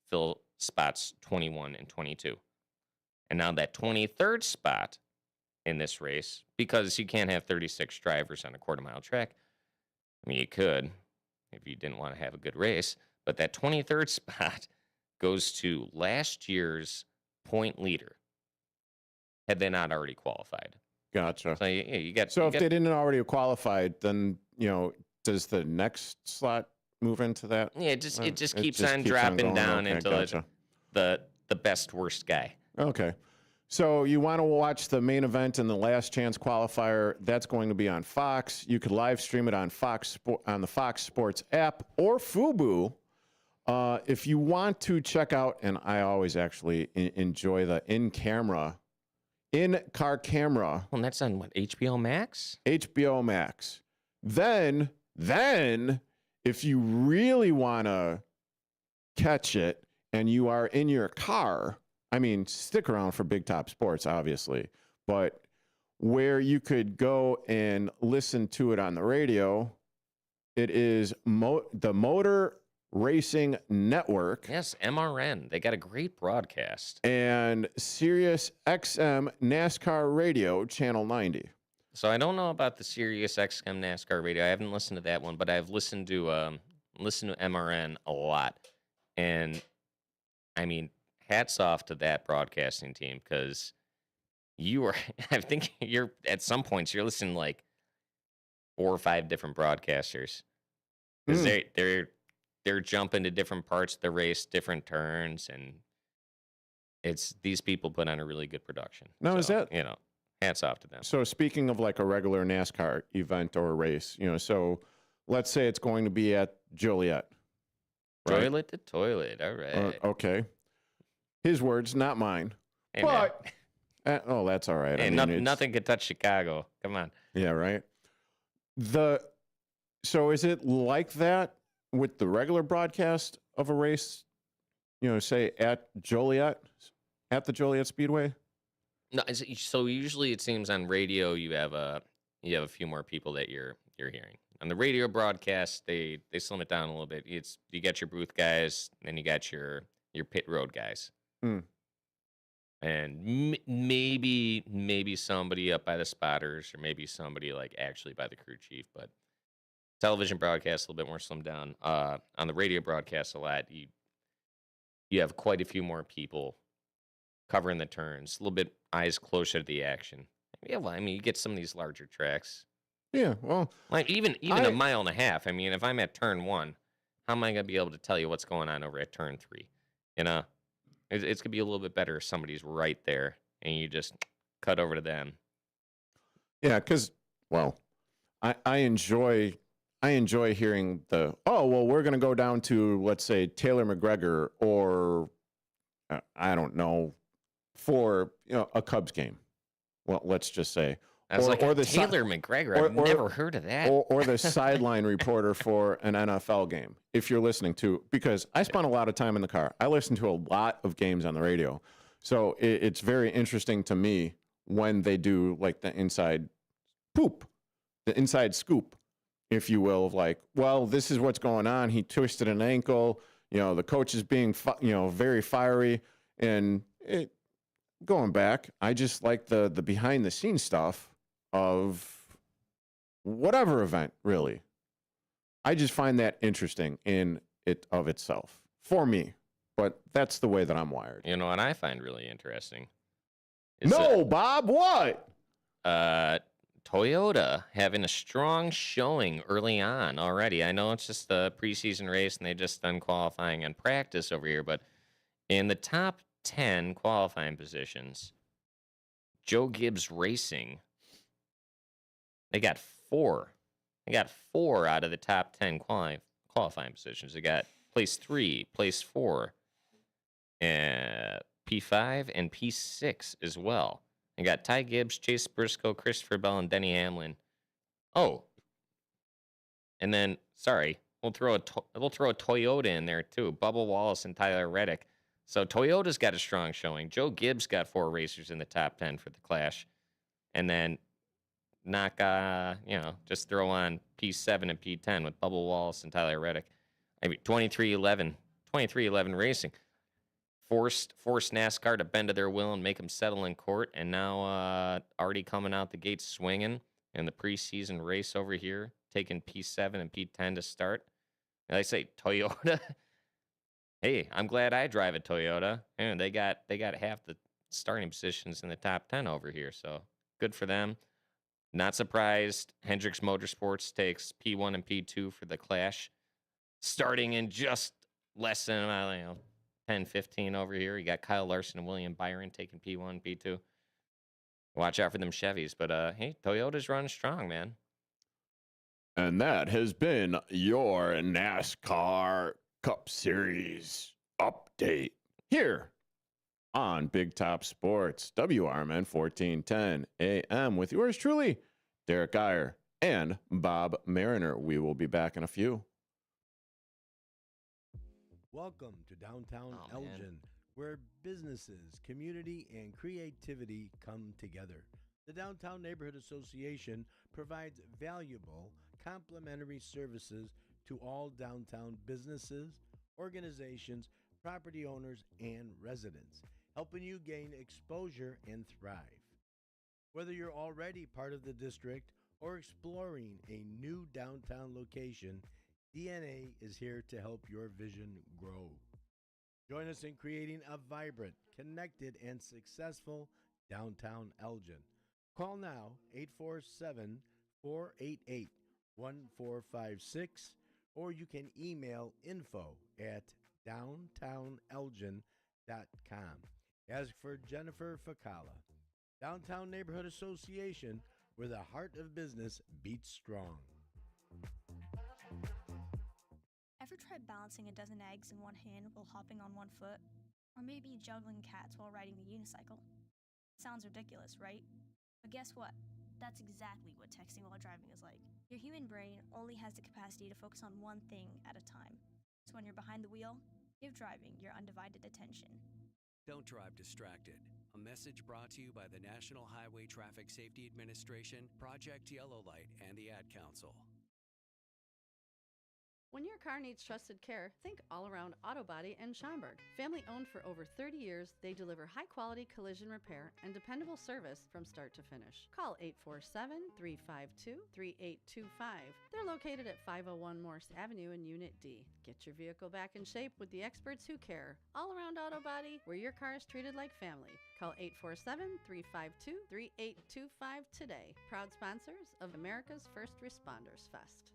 fill spots 21 and 22. And now that 23rd spot in this race, because you can't have 36 drivers on a quarter-mile track. I mean, you could if you didn't want to have a good race, but that 23rd spot goes to last year's point leader, had they not already qualified. Gotcha. So you got. So you if got, they didn't already qualified, then does the next slot move into that? Yeah, it just keeps on dropping down okay, until gotcha. the best worst guy. Okay. So you want to watch the main event and the last chance qualifier? That's going to be on Fox. You could live stream it on on the Fox Sports app or Fubo. If you want to check out, and I always actually enjoy the in-car camera. Well, that's on what, HBO Max? HBO Max. Then, if you really want to catch it and you are in your car, I mean, stick around for Big Top Sports, obviously, but where you could go and listen to it on the radio, it is the Motor Racing Network. Yes, MRN. They got a great broadcast. And Sirius XM NASCAR Radio, Channel 90. So I don't know about the Sirius XM NASCAR Radio. I haven't listened to that one, but I've listened to MRN a lot. And, I mean, hats off to that broadcasting team, because I think at some points you're listening to like 4 or 5 different broadcasters. Because they're jumping to different parts of the race, different turns, and these people put on a really good production. Now, so, is that hats off to them. So speaking of like a regular NASCAR event or a race, so let's say it's going to be at Joliet. Right? Toilet to toilet. All right. Okay. His words, not mine. Hey, but that's all right. Hey, I mean, nothing could touch Chicago. Come on. Yeah, right. So is it like that with the regular broadcast of a race? Say at the Joliet Speedway. No, so usually it seems on radio you have a few more people that you're hearing. On the radio broadcast, they slim it down a little bit. You got your booth guys, then you got your pit road guys. And maybe somebody up by the spotters, or maybe somebody like actually by the crew chief. But television broadcast a little bit more slimmed down. On the radio broadcast a lot, you have quite a few more people covering the turns, a little bit eyes closer to the action. Yeah, well, I mean, you get some of these larger tracks. Yeah, well, like even a mile and a half. I mean, if I'm at turn 1, how am I going to be able to tell you what's going on over at turn 3? It's going to be a little bit better if somebody's right there and you just cut over to them. Yeah, because, well, I enjoy hearing we're going to go down to, let's say, Taylor McGregor, or I don't know, for a Cubs game. Well, let's just say. Or the Taylor McGregor. I've never heard of that. Or the sideline reporter for an NFL game, if you're listening to, because I spend a lot of time in the car. I listen to a lot of games on the radio. So it's very interesting to me when they do like the inside scoop, if you will, of like, well, this is what's going on. He twisted an ankle. The coach is being, very fiery. And going back, I just like the behind the scenes stuff of whatever event, really. I just find that interesting in it of itself for me, but that's the way that I'm wired. What I find really interesting. Bob, what? Toyota having a strong showing early on already. I know it's just a preseason race and they just done qualifying and practice over here, but in the top 10 qualifying positions, Joe Gibbs Racing, they got 4. They got 4 out of the top 10 qualifying positions. They got place 3, place 4, P5, and P6 as well. They got Ty Gibbs, Chase Briscoe, Christopher Bell, and Denny Hamlin. Oh, and then we'll throw a Toyota in there too. Bubba Wallace and Tyler Reddick. So Toyota's got a strong showing. Joe Gibbs got 4 racers in the top 10 for the Clash, and then just throw on P7 and P10 with Bubba Wallace and Tyler Reddick. I mean, 23-11 racing. Forced NASCAR to bend to their will and make them settle in court, and now already coming out the gates swinging in the preseason race over here, taking P7 and P10 to start. And I say Toyota. Hey, I'm glad I drive a Toyota. And they got half the starting positions in the top 10 over here, so good for them. Not surprised. Hendricks Motorsports takes P1 and P2 for the Clash, starting in just less than 10-15 over here. You got Kyle Larson and William Byron taking P1, P2. Watch out for them Chevys. But, hey, Toyota's running strong, man. And that has been your NASCAR Cup Series update here on Big Top Sports, WRMN 1410 AM with yours truly, Derrick Geyer and Bob Mariner. We will be back in a few. Welcome to downtown Elgin, where businesses, community, and creativity come together. The Downtown Neighborhood Association provides valuable, complimentary services to all downtown businesses, organizations, property owners, and residents, helping you gain exposure and thrive. Whether you're already part of the district or exploring a new downtown location, DNA is here to help your vision grow. Join us in creating a vibrant, connected, and successful downtown Elgin. Call now 847-488-1456, or you can email info@downtownelgin.com. Ask for Jennifer Facala. Downtown Neighborhood Association, where the heart of business beats strong. Ever tried balancing a dozen eggs in one hand while hopping on one foot? Or maybe juggling cats while riding a unicycle? Sounds ridiculous, right? But guess what? That's exactly what texting while driving is like. Your human brain only has the capacity to focus on one thing at a time. So when you're behind the wheel, give driving your undivided attention. Don't drive distracted. A message brought to you by the National Highway Traffic Safety Administration, Project Yellow Light, and the Ad Council. When your car needs trusted care, think All Around Auto Body in Schaumburg. Family owned for over 30 years, they deliver high-quality collision repair and dependable service from start to finish. Call 847-352-3825. They're located at 501 Morse Avenue in Unit D. Get your vehicle back in shape with the experts who care. All Around Auto Body, where your car is treated like family. Call 847-352-3825 today. Proud sponsors of America's First Responders Fest.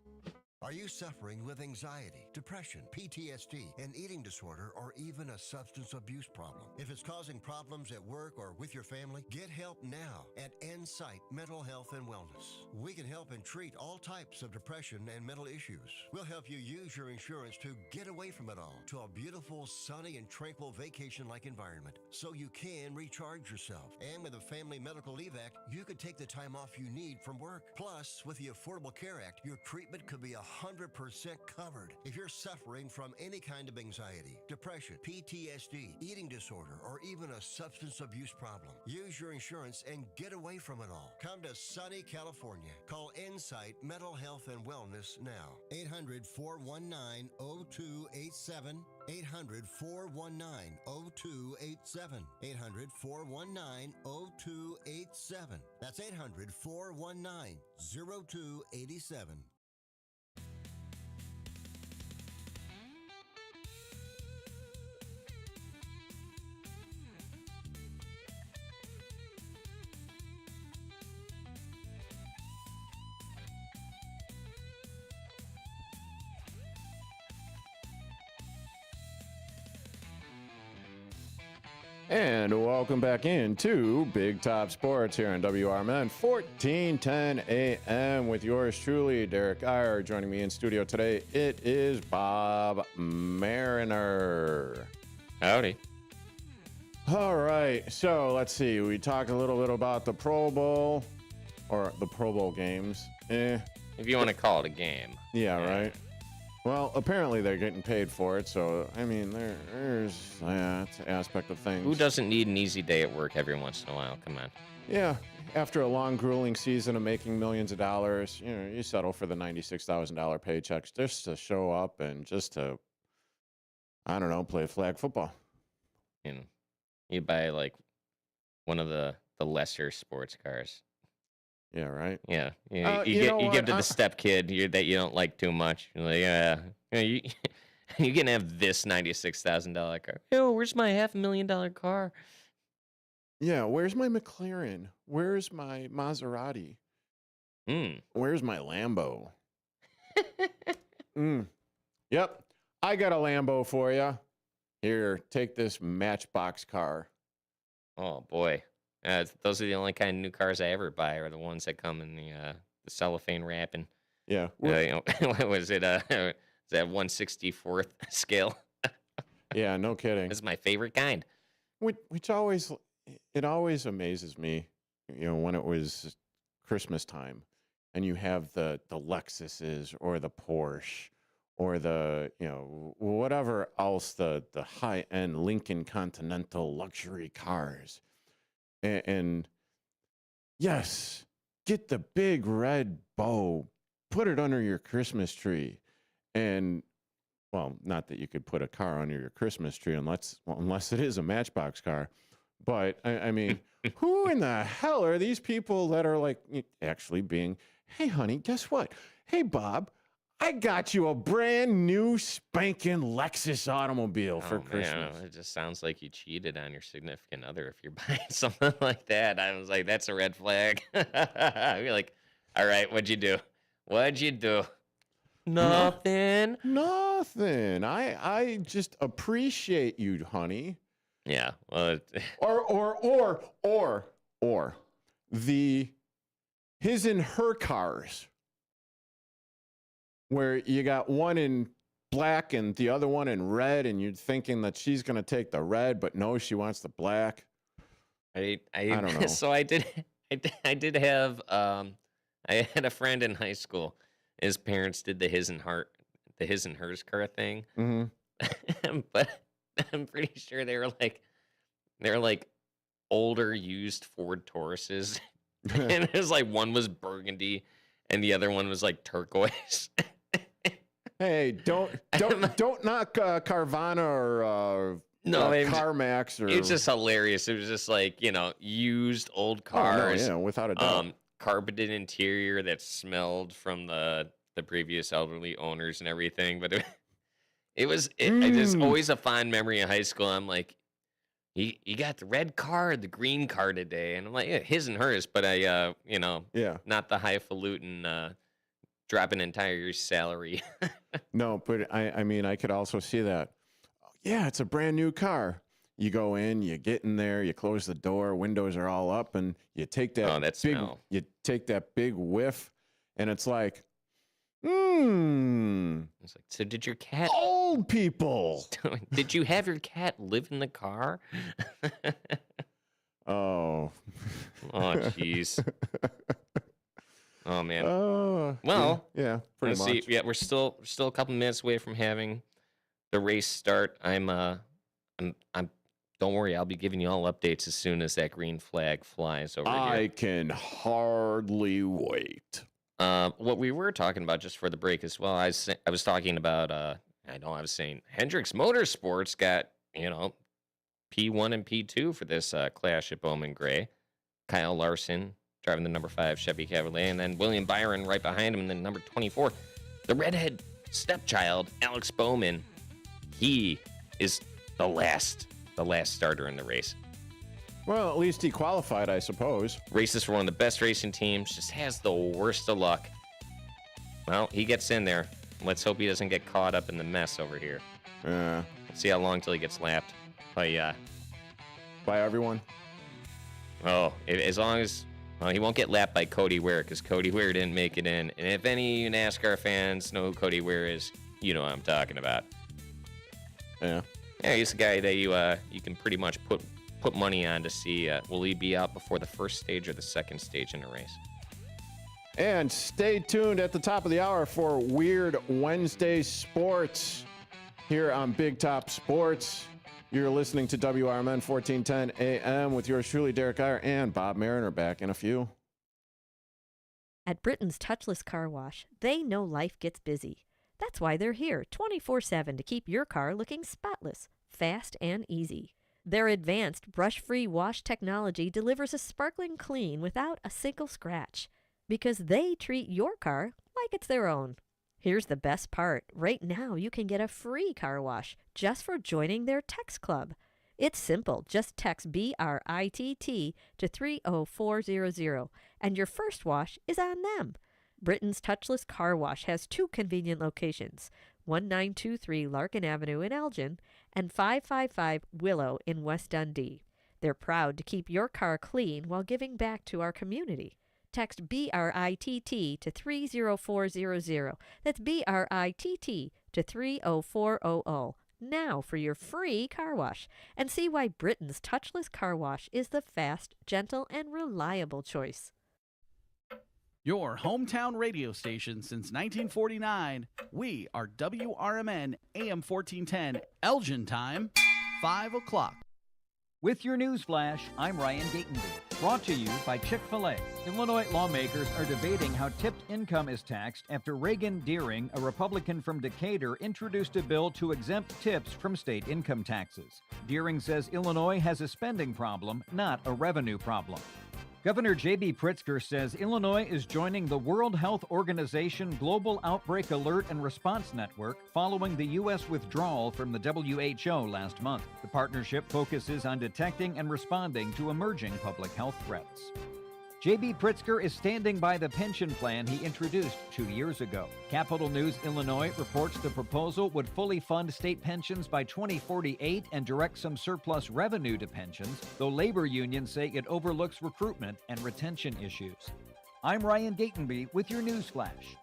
Are you suffering with anxiety, depression, PTSD, an eating disorder, or even a substance abuse problem? If it's causing problems at work or with your family, get help now at Insight Mental Health and Wellness. We can help and treat all types of depression and mental issues. We'll help you use your insurance to get away from it all to a beautiful, sunny, and tranquil vacation-like environment so you can recharge yourself. And with the Family Medical Leave Act, you could take the time off you need from work. Plus, with the Affordable Care Act, your treatment could be 100% covered. If you're suffering from any kind of anxiety, depression, PTSD, eating disorder, or even a substance abuse problem, use your insurance and get away from it all. Come to sunny California. Call Insight Mental Health and Wellness now. 800-419-0287. 800-419-0287. 800-419-0287. That's 800-419-0287. And welcome back into Big Top Sports here on WRMN 1410 AM with yours truly, Derrick Geyer. Joining me in studio today, it is Bob Mariner. Howdy. All right, so let's see. We talked a little bit about the Pro Bowl, or the Pro Bowl games. If you want to call it a game. Yeah, right. Well, apparently they're getting paid for it, so, I mean, there's that aspect of things. Who doesn't need an easy day at work every once in a while? Come on. Yeah, after a long, grueling season of making millions of dollars, you know, you settle for the $96,000 paychecks just to show up and just to, I don't know, play flag football. You know, you buy, like, one of the lesser sports cars. Yeah, right. Yeah, you give to the step kid that you don't like too much. You're like, yeah, you can have this $96,000 car. Oh, where's my $500,000 car? Yeah, where's my McLaren? Where's my Maserati? Where's my Lambo? Yep, I got a Lambo for you. Here, take this Matchbox car. Oh boy. Those are the only kind of new cars I ever buy, are the ones that come in the cellophane wrapping. Yeah. What was it? Is that 1/64th scale? Yeah, no kidding. It's my favorite kind. Which always amazes me, you know, when it was Christmas time, and you have the Lexuses or the Porsche or the, you know, whatever else, the high-end Lincoln Continental luxury cars. And yes, get the big red bow, put it under your Christmas tree. And, well, not that you could put a car under your Christmas tree unless it is a Matchbox car. But, I mean, who in the hell are these people that are like actually being, hey, honey, guess what? Hey, Bob, I got you a brand new spanking Lexus automobile for Christmas. Man, it just sounds like you cheated on your significant other if you're buying something like that. I was like, that's a red flag. You're like, all right, what'd you do? What'd you do? Nothing. Nothing. I just appreciate you, honey. Yeah. Well, or the his and her cars, where you got one in black and the other one in red, and you're thinking that she's going to take the red, but no, she wants the black. I don't know. So I did have I had a friend in high school. His parents did the his and hers car thing. Mm-hmm. But I'm pretty sure they were like older used Ford Tauruses. And it was like one was burgundy and the other one was like turquoise. Hey, don't knock Carvana or CarMax or. It's just hilarious. It was just like, you know, used old cars. Oh, no, yeah, without a doubt. Carpeted interior that smelled from the previous elderly owners and everything. But I just always a fond memory of high school. I'm like, you got the red car or the green car today? And I'm like, yeah, his and hers, but not the highfalutin drop an entire year's salary. No, but I mean, I could also see that. Yeah, it's a brand new car. You go in, you get in there, you close the door, windows are all up, and you take that big whiff, and it's like, It's like, so did your cat? Old people. Did you have your cat live in the car? Oh, jeez. Oh man. Well, yeah, pretty much. See, yeah, we're still a couple minutes away from having the race start. I'm don't worry, I'll be giving you all updates as soon as that green flag flies over here. I can hardly wait. What we were talking about just for the break as well, I was talking about I was saying Hendricks Motorsports got, you know, P1 and P2 for this clash at Bowman Gray. Kyle Larson driving the number 5 Chevy Cavalier, and then William Byron right behind him, and then number 24, the redhead stepchild, Alex Bowman. He is the last starter in the race. Well, at least he qualified, I suppose. Races for one of the best racing teams, just has the worst of luck. Well, he gets in there. Let's hope he doesn't get caught up in the mess over here. Yeah. Let's see how long till he gets lapped. But yeah. by everyone? Oh, as long as he won't get lapped by Cody Ware because Cody Ware didn't make it in. And if any NASCAR fans know who Cody Ware is, you know what I'm talking about. Yeah. Yeah, he's a guy that you can pretty much put money on to see will he be out before the first stage or the second stage in the race. And stay tuned at the top of the hour for Weird Wednesday Sports here on Big Top Sports. You're listening to WRMN 1410 AM with yours truly, Derrick Geyer and Bob Mariner. Back in a few. At Britain's Touchless Car Wash, they know life gets busy. That's why they're here 24/7 to keep your car looking spotless, fast, and easy. Their advanced brush-free wash technology delivers a sparkling clean without a single scratch, because they treat your car like it's their own. Here's the best part. Right now, you can get a free car wash just for joining their text club. It's simple. Just text BRITT to 30400, and your first wash is on them. Britain's Touchless Car Wash has two convenient locations, 1923 Larkin Avenue in Elgin and 555 Willow in West Dundee. They're proud to keep your car clean while giving back to our community. Text BRITT to 30400. That's BRITT to 30400 now for your free car wash, and see why Britain's Touchless Car Wash is the fast, gentle, and reliable choice. Your hometown radio station since 1949. We are WRMN AM 1410, Elgin time, 5 o'clock. With your news flash, I'm Ryan Gatenby. Brought to you by Chick-fil-A. Illinois lawmakers are debating how tipped income is taxed after Reagan Deering, a Republican from Decatur, introduced a bill to exempt tips from state income taxes. Deering says Illinois has a spending problem, not a revenue problem. Governor J.B. Pritzker says Illinois is joining the World Health Organization Global Outbreak Alert and Response Network following the U.S. withdrawal from the WHO last month. The partnership focuses on detecting and responding to emerging public health threats. J.B. Pritzker is standing by the pension plan he introduced 2 years ago. Capital News Illinois reports the proposal would fully fund state pensions by 2048 and direct some surplus revenue to pensions, though labor unions say it overlooks recruitment and retention issues. I'm Ryan Gatenby with your news flash.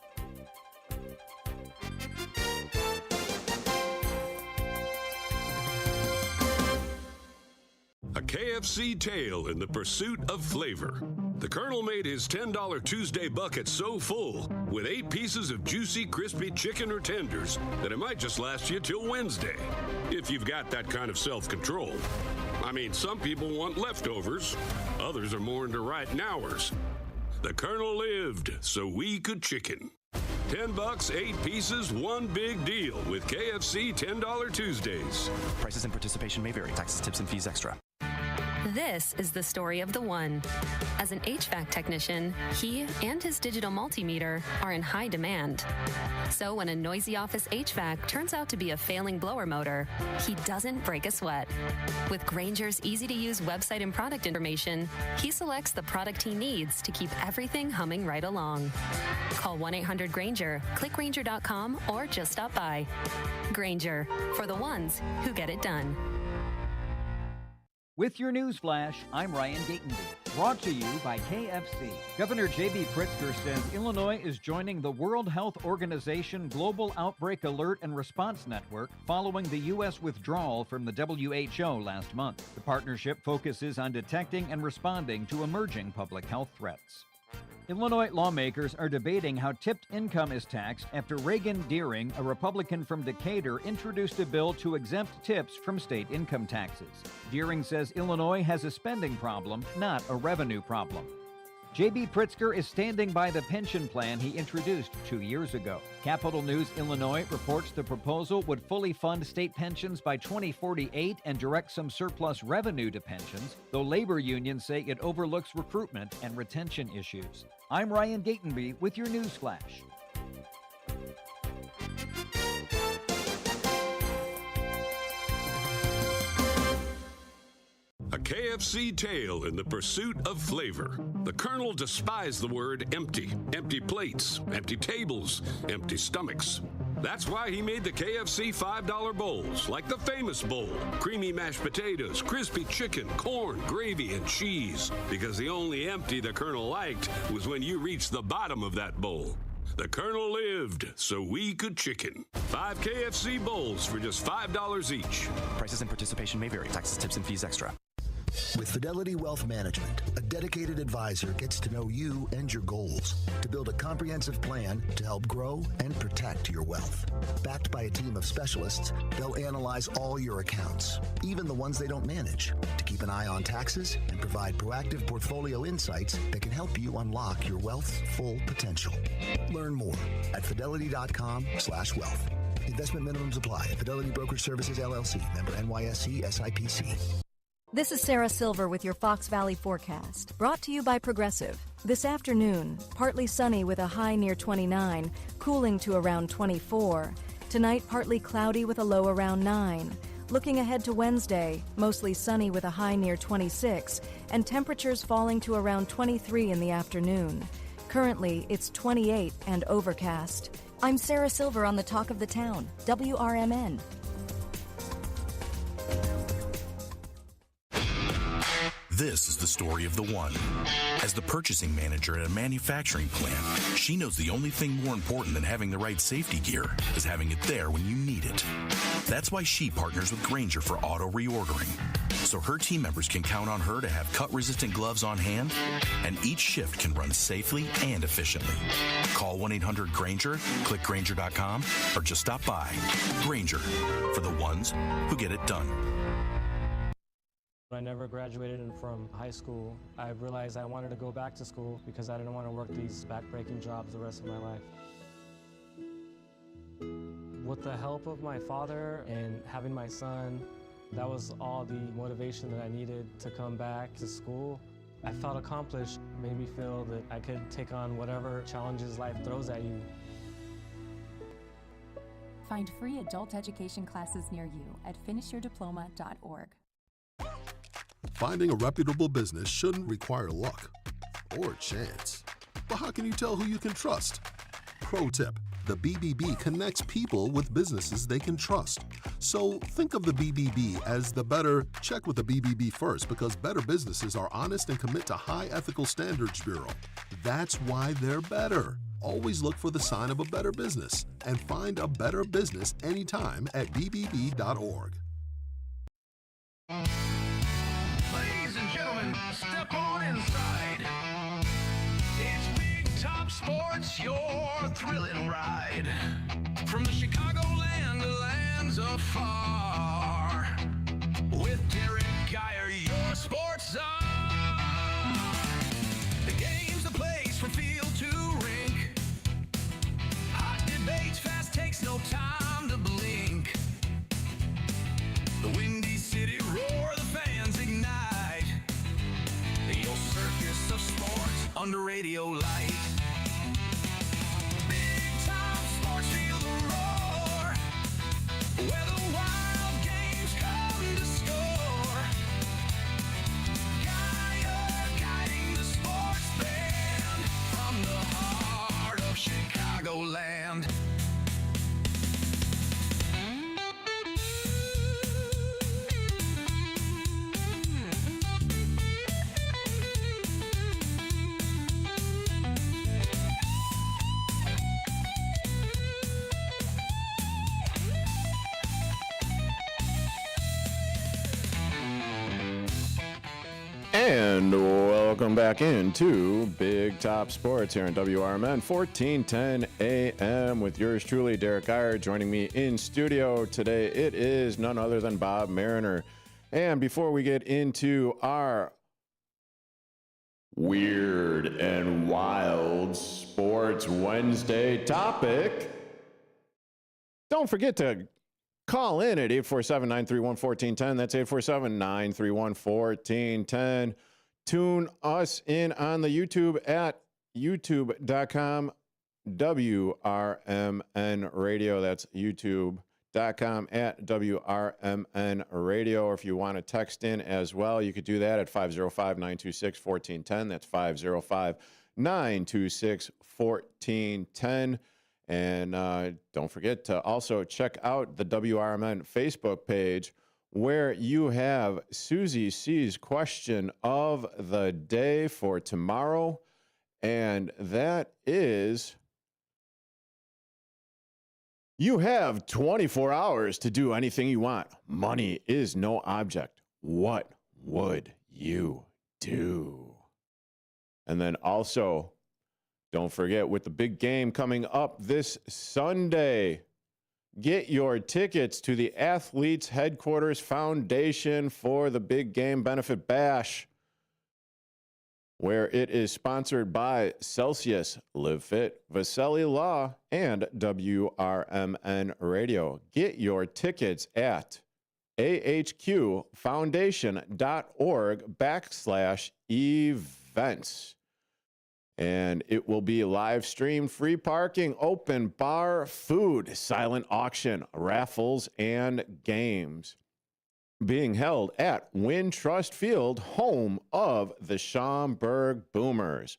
A KFC tale in the pursuit of flavor. The Colonel made his $10 Tuesday bucket so full with 8 pieces of juicy, crispy chicken or tenders that it might just last you till Wednesday, if you've got that kind of self-control. I mean, some people want leftovers. Others are more into right nowers. The Colonel lived so we could chicken. $10, 8 pieces, one big deal with KFC $10 Tuesdays. Prices and participation may vary. Taxes, tips, and fees extra. This is the story of the one. As an HVAC technician, he and his digital multimeter are in high demand. So when a noisy office HVAC turns out to be a failing blower motor, he doesn't break a sweat. With Grainger's easy-to-use website and product information, he selects the product he needs to keep everything humming right along. Call 1-800-GRAINGER, click Grainger.com, or just stop by. Grainger, for the ones who get it done. With your news flash, I'm Ryan Gatenby. Brought to you by KFC. Governor J.B. Pritzker says Illinois is joining the World Health Organization Global Outbreak Alert and Response Network following the U.S. withdrawal from the WHO last month. The partnership focuses on detecting and responding to emerging public health threats. Illinois lawmakers are debating how tipped income is taxed after Reagan Deering, a Republican from Decatur, introduced a bill to exempt tips from state income taxes. Deering says Illinois has a spending problem, not a revenue problem. J.B. Pritzker is standing by the pension plan he introduced 2 years ago. Capital News Illinois reports the proposal would fully fund state pensions by 2048 and direct some surplus revenue to pensions, though labor unions say it overlooks recruitment and retention issues. I'm Ryan Gatenby with your news flash. A KFC tale in the pursuit of flavor. The Colonel despised the word empty. Empty plates, empty tables, empty stomachs. That's why he made the KFC $5 bowls, like the famous bowl. Creamy mashed potatoes, crispy chicken, corn, gravy, and cheese. Because the only empty the Colonel liked was when you reached the bottom of that bowl. The Colonel lived so we could chicken. 5 KFC bowls for just $5 each. Prices and participation may vary. Taxes, tips, and fees extra. With Fidelity Wealth Management, a dedicated advisor gets to know you and your goals to build a comprehensive plan to help grow and protect your wealth. Backed by a team of specialists, they'll analyze all your accounts, even the ones they don't manage, to keep an eye on taxes and provide proactive portfolio insights that can help you unlock your wealth's full potential. Learn more at fidelity.com/wealth. Investment minimums apply. Fidelity Brokerage Services, LLC. Member NYSE SIPC. This is Sarah Silver with your Fox Valley forecast, brought to you by Progressive. This afternoon, partly sunny with a high near 29, cooling to around 24. Tonight, partly cloudy with a low around 9. Looking ahead to Wednesday, mostly sunny with a high near 26, and temperatures falling to around 23 in the afternoon. Currently, it's 28 and overcast. I'm Sarah Silver on the Talk of the Town, WRMN. This is the story of the one. As the purchasing manager at a manufacturing plant, she knows the only thing more important than having the right safety gear is having it there when you need it. That's why she partners with Grainger for auto reordering, so her team members can count on her to have cut-resistant gloves on hand, and each shift can run safely and efficiently. Call 1-800-GRAINGER, click Grainger.com, or just stop by. Grainger, for the ones who get it done. I never graduated from high school. I realized I wanted to go back to school because I didn't want to work these back-breaking jobs the rest of my life. With the help of my father and having my son, that was all the motivation that I needed to come back to school. I felt accomplished, made me feel that I could take on whatever challenges life throws at you. Find free adult education classes near you at finishyourdiploma.org. Finding a reputable business shouldn't require luck or chance. But how can you tell who you can trust? Pro tip, the BBB connects people with businesses they can trust. So think of the BBB as the better, check with the BBB first, because better businesses are honest and commit to high ethical standards bureau. That's why they're better. Always look for the sign of a better business and find a better business anytime at bbb.org. Ladies and gentlemen, step on inside. It's Big Top Sports, your thrilling ride. From the Chicagoland to lands afar. With Derrick Geyer, your sports czar. The game's the place from field to rink. Hot debates, fast takes, no time to blink. The Windy City roar, the fans ignite. Your circus of sports under radio light. Big Time Sports, feel the roar. Where the wild games come to score. Geyer guiding the sports band from the heart of Chicagoland. And welcome back into Big Top Sports here on WRMN 1410 AM with yours truly, Derrick Geyer. Joining me in studio today, it is none other than Bob Mariner. And before we get into our Weird and Wild Sports Wednesday topic, don't forget to call in at 847-931-1410. That's 847-931-1410. Tune us in on the YouTube at youtube.com WRMN Radio. That's youtube.com at WRMN Radio. Or if you want to text in as well, you could do that at 505-926-1410. That's 505-926-1410. And don't forget to also check out the WRMN Facebook page, where you have Susie C's question of the day for tomorrow. And that is, you have 24 hours to do anything you want. Money is no object. What would you do? And then also, don't forget, with the big game coming up this Sunday, get your tickets to the Athletes Headquarters Foundation for the Big Game Benefit Bash, where it is sponsored by Celsius, Live Fit, Vasselli Law, and WRMN Radio. Get your tickets at ahqfoundation.org/events. And it will be live streamed, free parking, open bar, food, silent auction, raffles, and games. Being held at Wintrust Field, home of the Schaumburg Boomers.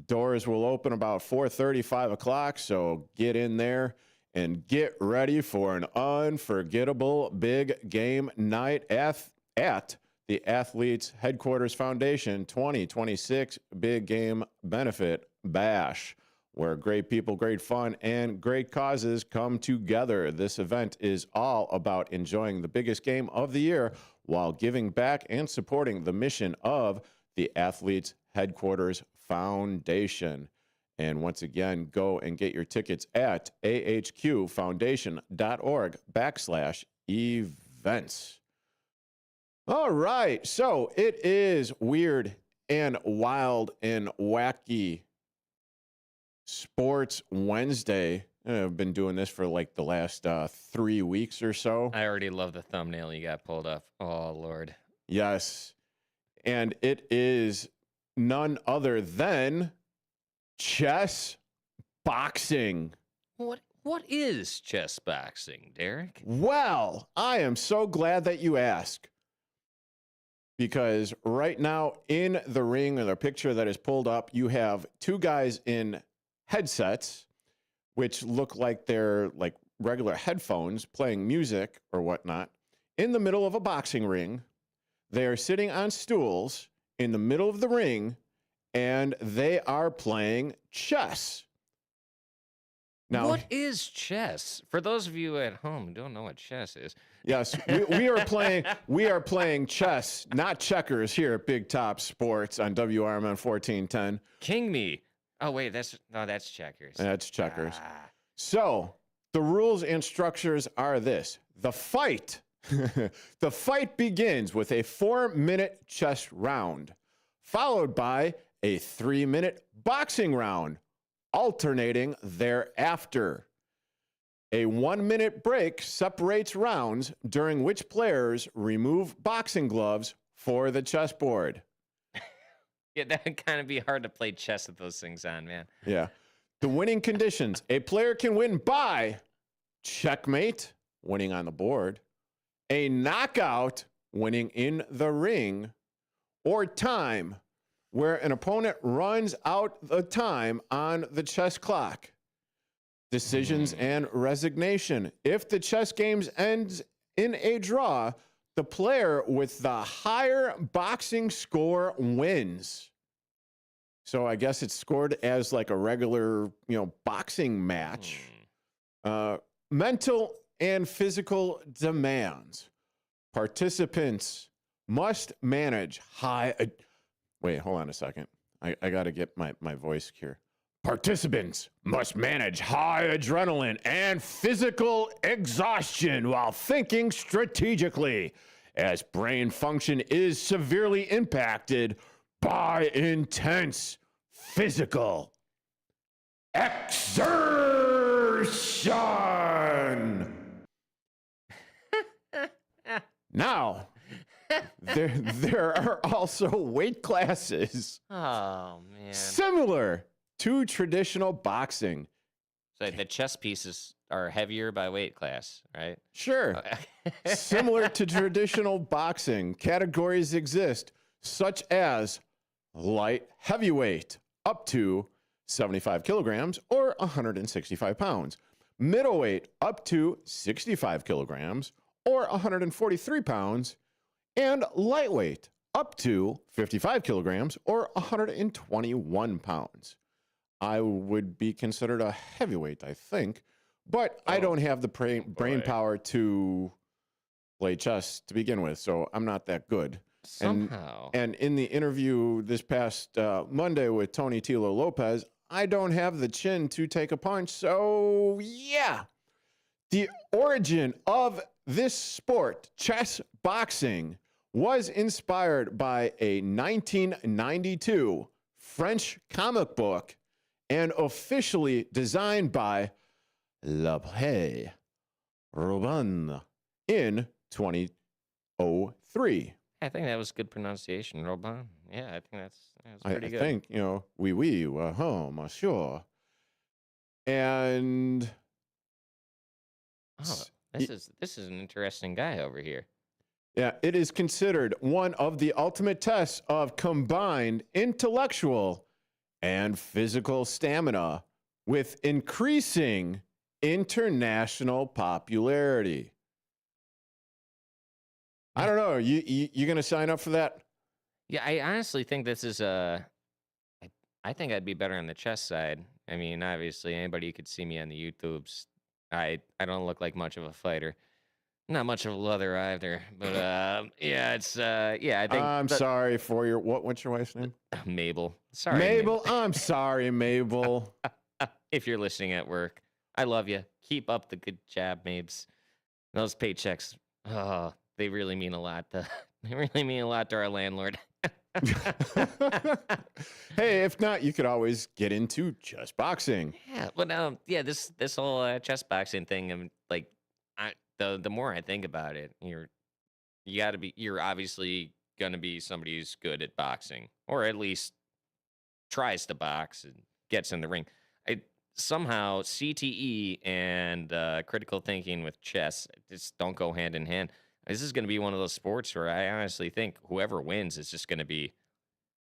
Doors will open about 4:30, 5 o'clock, so get in there and get ready for an unforgettable big game night at the Athletes Headquarters Foundation 2026 Big Game Benefit Bash, where great people, great fun, and great causes come together. This event is all about enjoying the biggest game of the year while giving back and supporting the mission of the Athletes Headquarters Foundation. And once again, go and get your tickets at ahqfoundation.org/events. All right, so it is Weird and Wild and Wacky Sports Wednesday. I've been doing this for like the last 3 weeks or so. I already love the thumbnail you got pulled up. Oh, Lord. Yes. And it is none other than chess boxing. What is chess boxing, Derek? Well, I am so glad that you ask. Because right now in the ring, or the picture that is pulled up, you have two guys in headsets, which look like they're like regular headphones playing music or whatnot, in the middle of a boxing ring. They are sitting on stools in the middle of the ring, and they are playing chess. Now, what is chess? For those of you at home who don't know what chess is. Yes, we are playing chess, not checkers, here at Big Top Sports on WRMN 1410. King me. Oh wait, that's checkers. That's checkers. So the rules and structures are this: the fight begins with a 4-minute chess round, followed by a 3-minute boxing round, alternating thereafter. A 1-minute break separates rounds, during which players remove boxing gloves for the chessboard. Yeah, that would kind of be hard to play chess with those things on, man. Yeah. The winning conditions: a player can win by checkmate, winning on the board, a knockout, winning in the ring, or time, where an opponent runs out the time on the chess clock. Decisions and resignation. If the chess games ends in a draw, the player with the higher boxing score wins. So I guess it's scored as like a regular, boxing match. Mental and physical demands. Participants must manage high... Wait, hold on a second. I got to get my voice here. Participants must manage high adrenaline and physical exhaustion while thinking strategically, as brain function is severely impacted by intense physical exertion. Now, there are also weight classes. Oh, man. Similar to traditional boxing. So the chess pieces are heavier by weight class, right? Sure. Similar to traditional boxing, categories exist such as light heavyweight up to 75 kilograms or 165 pounds. Middleweight up to 65 kilograms or 143 pounds. And lightweight up to 55 kilograms or 121 pounds. I would be considered a heavyweight, I think, but I don't have the brain power to play chess to begin with, so I'm not that good. Somehow. And in the interview this past Monday with Tony Tilo Lopez, I don't have the chin to take a punch, so yeah. The origin of this sport, chess boxing, was inspired by a 1992 French comic book and officially designed by L'Après Robin in 2003. I think that was good pronunciation, Robin. Yeah, I think that's pretty good. I think, oui, monsieur. And this is an interesting guy over here. Yeah, it is considered one of the ultimate tests of combined intellectual and physical stamina with increasing international popularity. I don't know. You going to sign up for that? Yeah, I honestly think this is I think I'd be better on the chess side. I mean, obviously, anybody who could see me on the YouTubes, I don't look like much of a fighter. Not much of a leather either, but yeah, it's I think. I'm sorry for your what's your wife's name? Mabel. Sorry, Mabel. I'm sorry, Mabel. If you're listening at work, I love you. Keep up the good job, Mabes. Those paychecks, they really mean a lot. They really mean a lot to our landlord. Hey, if not, you could always get into chess boxing. Yeah, but this whole chess boxing thing, like, the more I think about it, you're obviously gonna be somebody who's good at boxing, or at least tries to box and gets in the ring. Somehow CTE and critical thinking with chess just don't go hand in hand. This is going to be one of those sports where I honestly think whoever wins is just going to be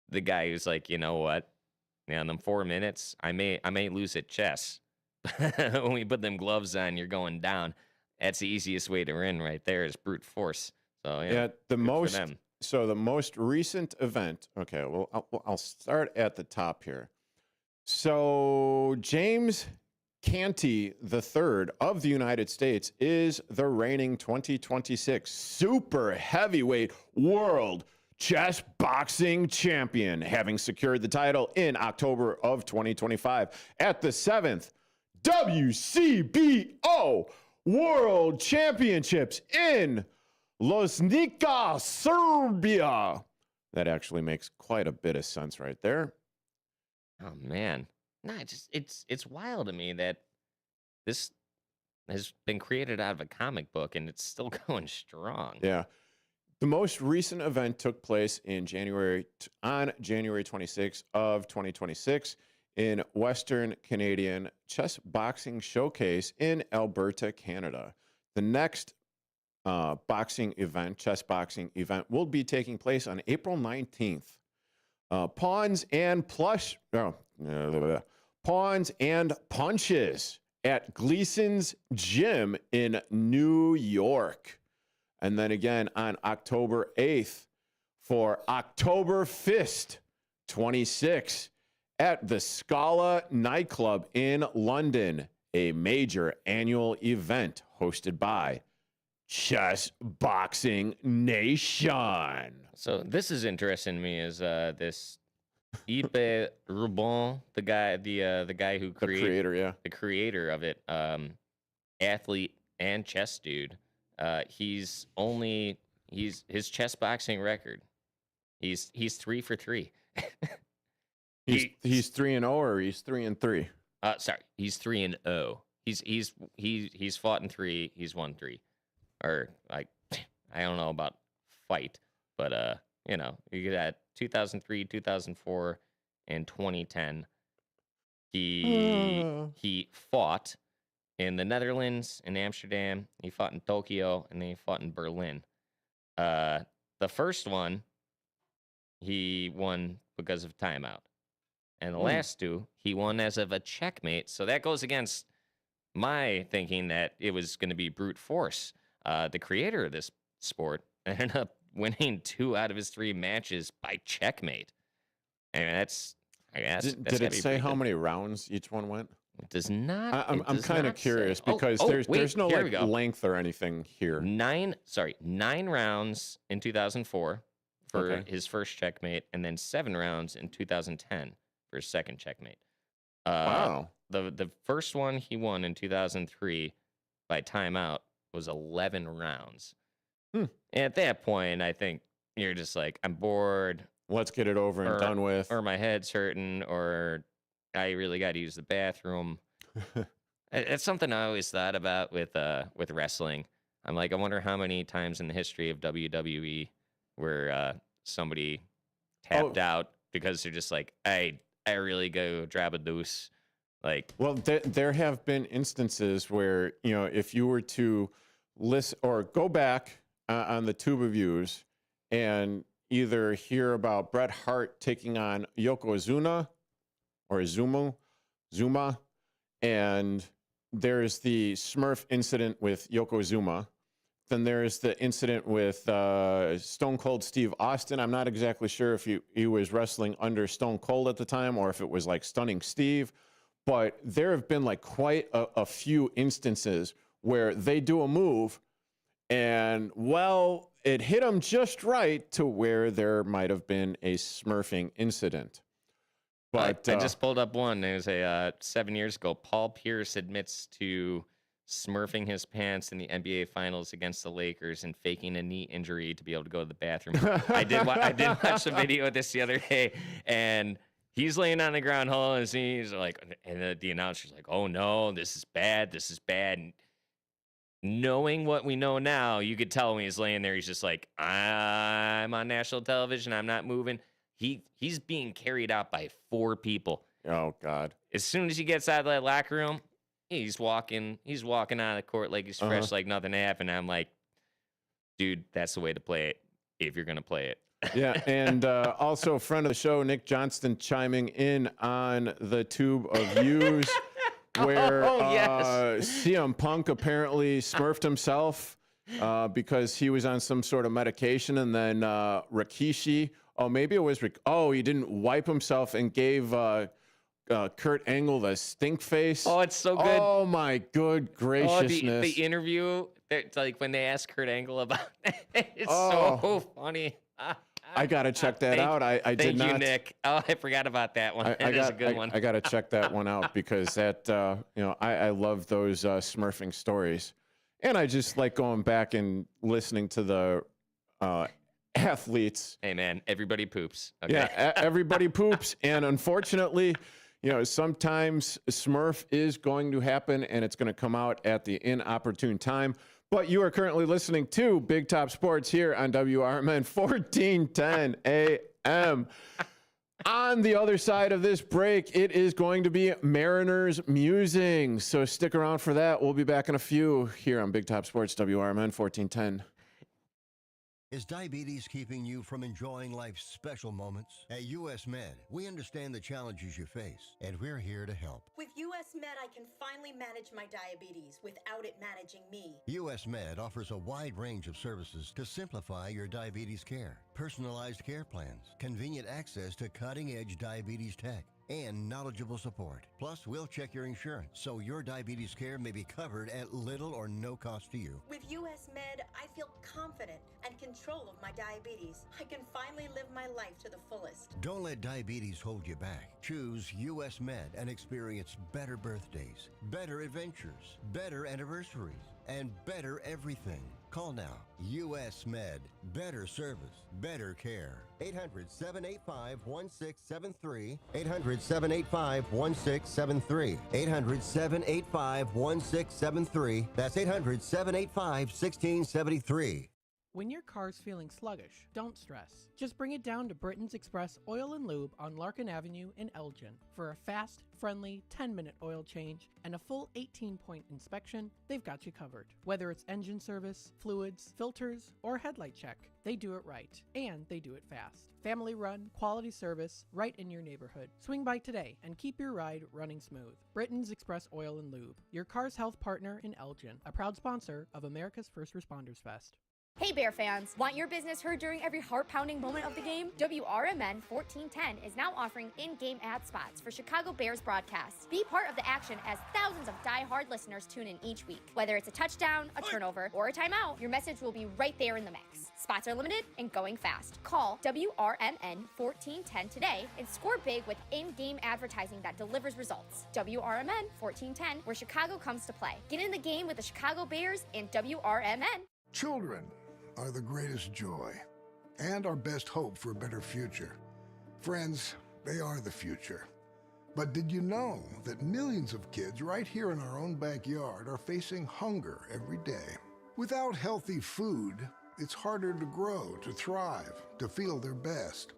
the guy who's like, you know what? Now, in them 4 minutes, I may lose at chess. When we put them gloves on, you're going down. That's the easiest way to win right there is brute force. So yeah, the most recent event. Okay, well, I'll start at the top here. So James Canty III of the United States is the reigning 2026 super heavyweight world chess boxing champion, having secured the title in October of 2025 at the 7th WCBO World Championships in Loznica, Serbia. That actually makes quite a bit of sense right there. Oh man, it's wild to me that this has been created out of a comic book and it's still going strong. Yeah, the most recent event took place in January 26th of 2026 in Western Canadian Chess Boxing Showcase in Alberta, Canada. The next chess boxing event, will be taking place on April 19th. Pawns and punches at Gleason's Gym in New York. And then again on October 8th for Oktoberfest 26 at the Scala nightclub in London, a major annual event hosted by Chess Boxing Nation. So this is interesting to me is this Ipe Rubon, the guy who created the creator of it, athlete and chess dude. His chess boxing record. He's 3 for 3. He's 3-0 or he's 3-3. Sorry, he's 3-0. He's fought in 3. He's won 3. Or like, I don't know about fight, but you got 2003, 2004, and 2010. He fought in the Netherlands, in Amsterdam. He fought in Tokyo, and then he fought in Berlin. The first one, he won because of timeout. And the last two, he won as of a checkmate. So that goes against my thinking that it was going to be brute force. The creator of this sport ended up winning 2 out of his 3 matches by checkmate. And that's, I guess. Did it say how many rounds each one went? It does not. I'm kind of curious because there's no length or anything here. 9 rounds in 2004 for his first checkmate, and then 7 rounds in 2010 for his second checkmate. Wow. The first one he won in 2003 by timeout was 11 rounds. And at that point, I think you're just like, I'm bored. Let's get it over and done with. Or my head's hurting, or I really got to use the bathroom. It's something I always thought about with wrestling. I'm like, I wonder how many times in the history of WWE where somebody tapped out because they're just like, I really go grab a deuce. Like, well, there have been instances where, if you were to listen or go back on the tube of views and either hear about Bret Hart taking on Yokozuna or Zuma, and there's the Smurf incident with Yokozuna. Then there's the incident with Stone Cold Steve Austin. I'm not exactly sure if he was wrestling under Stone Cold at the time or if it was like Stunning Steve, but there have been like quite a few instances where they do a move and, well, it hit them just right to where there might have been a smurfing incident. But I just pulled up one. It was 7 years ago. Paul Pierce admits to smurfing his pants in the NBA Finals against the Lakers and faking a knee injury to be able to go to the bathroom. I did watch the video of this the other day, and he's laying on the ground holding his knees, and the announcer's like, "Oh no, this is bad. This is bad." And knowing what we know now, you could tell when he's laying there, he's just like, "I'm on national television. I'm not moving." He's being carried out by 4 people. Oh God! As soon as he gets out of that locker room, he's walking out of the court like he's fresh, like nothing happened. I'm like, dude, that's the way to play it if you're gonna play it. Yeah, and also friend of the show, Nick Johnston, chiming in on the tube of views where CM Punk apparently smurfed himself because he was on some sort of medication, and then Rikishi. Oh, maybe it was he didn't wipe himself and gave Kurt Angle the stink face. Oh, it's so good. Oh my good graciousness. The interview, it's like when they ask Kurt Angle about it, it's so funny. I gotta check that out. I did not. Thank you, Nick. Oh, I forgot about that one. That is a good one. I gotta check that one out because that I love those smurfing stories, and I just like going back and listening to the athletes. Hey man, everybody poops. Okay? Yeah, everybody poops, and unfortunately, sometimes Smurf is going to happen, and it's going to come out at the inopportune time. But you are currently listening to Big Top Sports here on WRMN 1410 AM. On the other side of this break, it is going to be Mariners Musings. So stick around for that. We'll be back in a few here on Big Top Sports, WRMN 1410. Is diabetes keeping you from enjoying life's special moments? At US Med, we understand the challenges you face, and we're here to help. With US Med, I can finally manage my diabetes without it managing me. US Med offers a wide range of services to simplify your diabetes care. Personalized care plans, convenient access to cutting-edge diabetes tech, and knowledgeable support. Plus, we'll check your insurance so your diabetes care may be covered at little or no cost to you. With US Med, I feel confident and control of my diabetes. I can finally live my life to the fullest. Don't let diabetes hold you back. Choose US Med and experience better birthdays, better adventures, better anniversaries, and better everything. Call now. US Med. Better service. Better care. 800-785-1673. 800-785-1673. 800-785-1673. That's 800-785-1673. When your car's feeling sluggish, don't stress. Just bring it down to Britain's Express Oil and Lube on Larkin Avenue in Elgin. For a fast, friendly 10-minute oil change and a full 18-point inspection, they've got you covered. Whether it's engine service, fluids, filters, or headlight check, they do it right. And they do it fast. Family run, quality service, right in your neighborhood. Swing by today and keep your ride running smooth. Britain's Express Oil and Lube, your car's health partner in Elgin, a proud sponsor of America's First Responders Fest. Hey Bear fans, want your business heard during every heart-pounding moment of the game? WRMN 1410 is now offering in-game ad spots for Chicago Bears broadcasts. Be part of the action as thousands of die-hard listeners tune in each week. Whether it's a touchdown, a turnover, or a timeout, your message will be right there in the mix. Spots are limited and going fast. Call WRMN 1410 today and score big with in-game advertising that delivers results. WRMN 1410, where Chicago comes to play. Get in the game with the Chicago Bears and WRMN. Children are the greatest joy and our best hope for a better future. Friends, they are the future. But did you know that millions of kids right here in our own backyard are facing hunger every day? Without healthy food, it's harder to grow, to thrive, to feel their best.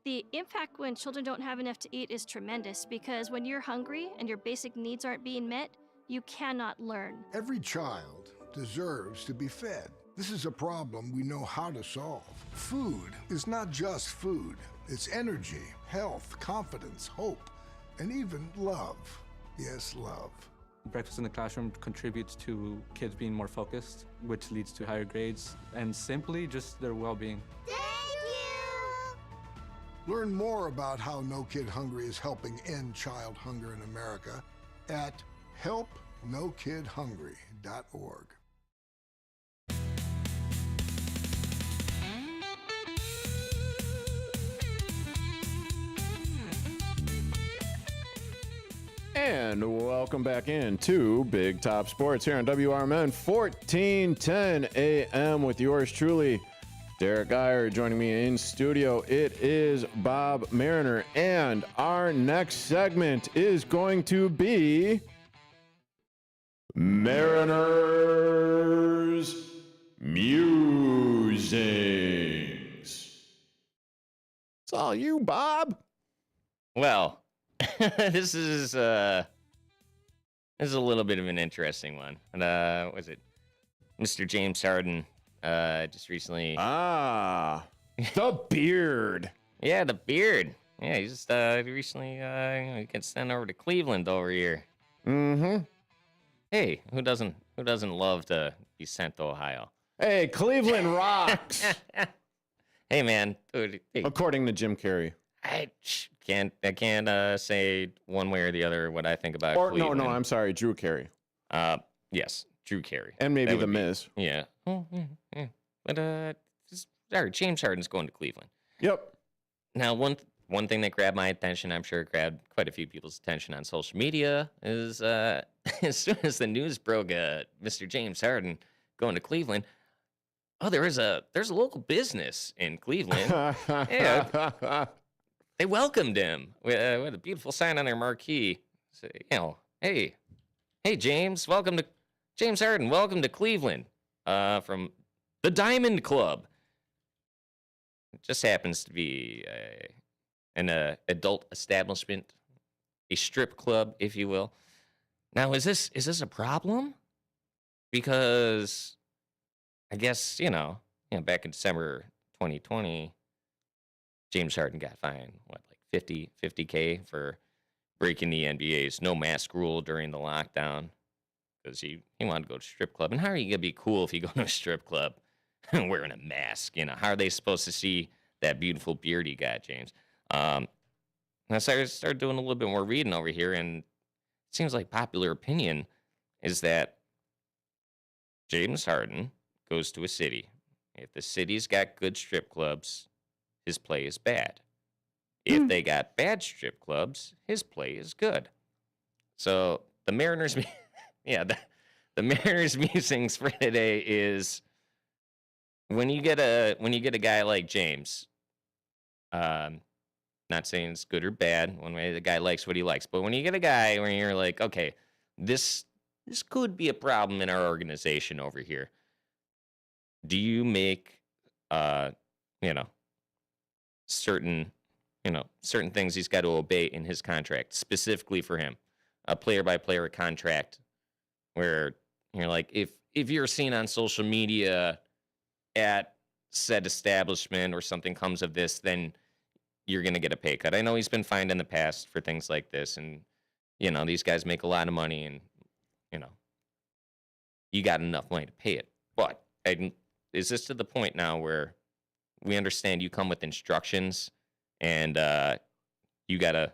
The impact when children don't have enough to eat is tremendous because when you're hungry and your basic needs aren't being met, you cannot learn. Every child deserves to be fed. This is a problem we know how to solve. Food is not just food. It's energy, health, confidence, hope, and even love. Yes, love. Breakfast in the classroom contributes to kids being more focused, which leads to higher grades, and simply just their well-being. Thank you! Learn more about how No Kid Hungry is helping end child hunger in America at helpnokidhungry.org. And welcome back into Big Top Sports here on WRMN 1410 AM with yours truly, Derrick Geyer. Joining me in studio, it is Bob Mariner. And our next segment is going to be Mariners Musings. It's all you, Bob. Well, this is a little bit of an interesting one. And was it Mr. James Harden just recently? The beard. Yeah, the beard. Yeah, he just recently he gets sent over to Cleveland over here. Mm-hmm. Hey, who doesn't love to be sent to Ohio? Hey, Cleveland rocks. Hey, man. Dude, hey. According to Jim Carrey. I can't say one way or the other what I think about Cleveland. No, I'm sorry, Drew Carey. Yes, Drew Carey. And maybe The Miz. Yeah. Oh, yeah. But James Harden's going to Cleveland. Yep. Now, one thing that grabbed my attention, I'm sure it grabbed quite a few people's attention on social media, is as soon as the news broke, Mr. James Harden going to Cleveland. Oh, there's a local business in Cleveland. Yeah. They welcomed him with a beautiful sign on their marquee. So, hey, James, James Harden, welcome to Cleveland from the Diamond Club. It just happens to be an adult establishment, a strip club, if you will. Now, is this a problem? Because I guess back in December 2020. James Harden got fined, like $50K for breaking the NBA's no mask rule during the lockdown because he wanted to go to a strip club. And how are you going to be cool if you go to a strip club wearing a mask? How are they supposed to see that beautiful beard he got, James? And I started doing a little bit more reading over here, and it seems like popular opinion is that James Harden goes to a city. If the city's got good strip clubs, his play is bad. If they got bad strip clubs, his play is good. So the Mariners, the Mariners musings for today is when you get a guy like James. Not saying it's good or bad. One way the guy likes what he likes, but when you get a guy where you're like, okay, this could be a problem in our organization over here. do you make, certain things he's got to obey in his contract, specifically for him, a player-by-player contract, where you're like, if you're seen on social media at said establishment or something comes of this, then you're going to get a pay cut. I know he's been fined in the past for things like this, and, these guys make a lot of money, and, you got enough money to pay it. But is this to the point now where we understand you come with instructions, and you gotta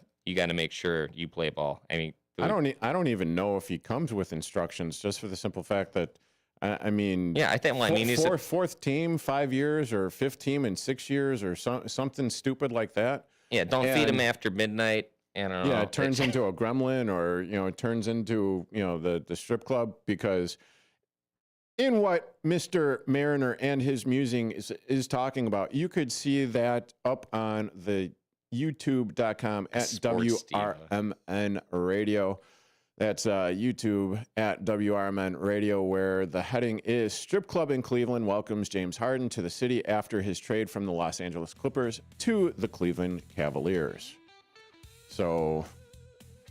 make sure you play ball? I mean, I don't even know if he comes with instructions, just for the simple fact that, fourth team 5 years, or fifth team in 6 years, or something stupid like that. Yeah, don't feed him after midnight. Yeah, it turns into a gremlin, or it turns into the strip club, because in what Mr. Mariner and his musing is talking about, you could see that up on the youtube.com at WRMN Radio. That's YouTube at WRMN Radio, where the heading is Strip Club in Cleveland welcomes James Harden to the city after his trade from the Los Angeles Clippers to the Cleveland Cavaliers. So,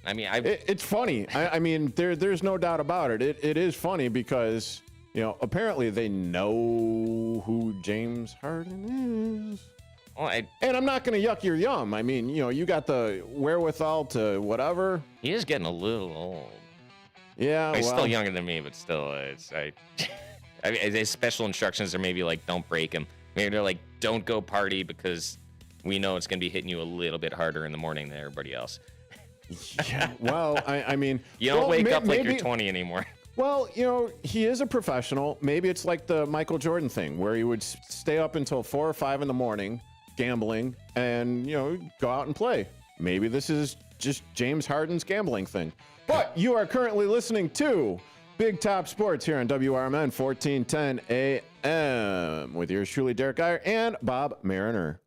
I mean, it's funny. I mean, there's no doubt about it. It is funny because, apparently they know who James Harden is. Well, and I'm not going to yuck your yum. I mean, you got the wherewithal to whatever. He is getting a little old. Yeah, he's still younger than me, but still, I mean, his special instructions are maybe like, don't break him. Maybe they're like, don't go party, because we know it's going to be hitting you a little bit harder in the morning than everybody else. Yeah, well, I mean, you don't wake up like you're 20 anymore. Well, he is a professional. Maybe it's like the Michael Jordan thing, where he would stay up until 4 or 5 in the morning gambling and, go out and play. Maybe this is just James Harden's gambling thing. But you are currently listening to Big Top Sports here on WRMN 1410 AM with yours truly, Derrick Geyer and Bob Mariner.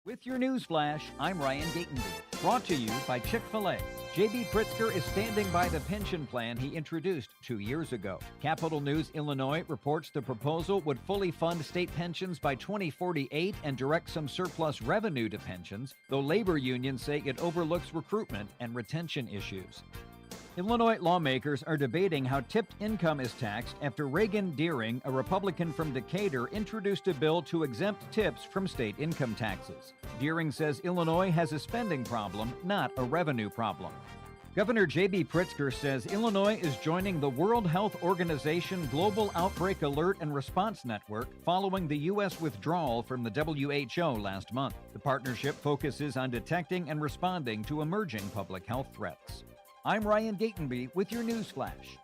With your news flash, I'm Ryan Gatenby. Brought to you by Chick-fil-A. J.B. Pritzker is standing by the pension plan he introduced 2 years ago. Capital News Illinois reports the proposal would fully fund state pensions by 2048 and direct some surplus revenue to pensions, though labor unions say it overlooks recruitment and retention issues. Illinois lawmakers are debating how tipped income is taxed after Reagan Deering, a Republican from Decatur, introduced a bill to exempt tips from state income taxes. Deering says Illinois has a spending problem, not a revenue problem. Governor J.B. Pritzker says Illinois is joining the World Health Organization Global Outbreak Alert and Response Network following the U.S. withdrawal from the WHO last month. The partnership focuses on detecting and responding to emerging public health threats. I'm Ryan Gatenby with your news flash.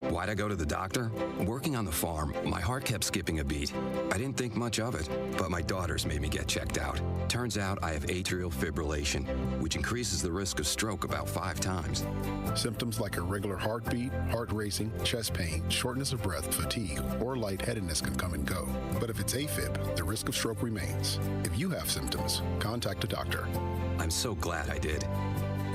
Why'd I go to the doctor? Working on the farm, my heart kept skipping a beat. I didn't think much of it, but my daughters made me get checked out. Turns out I have atrial fibrillation, which increases the risk of stroke about 5 times. Symptoms like irregular heartbeat, heart racing, chest pain, shortness of breath, fatigue, or lightheadedness can come and go. But if it's AFib, the risk of stroke remains. If you have symptoms, contact a doctor. I'm so glad I did.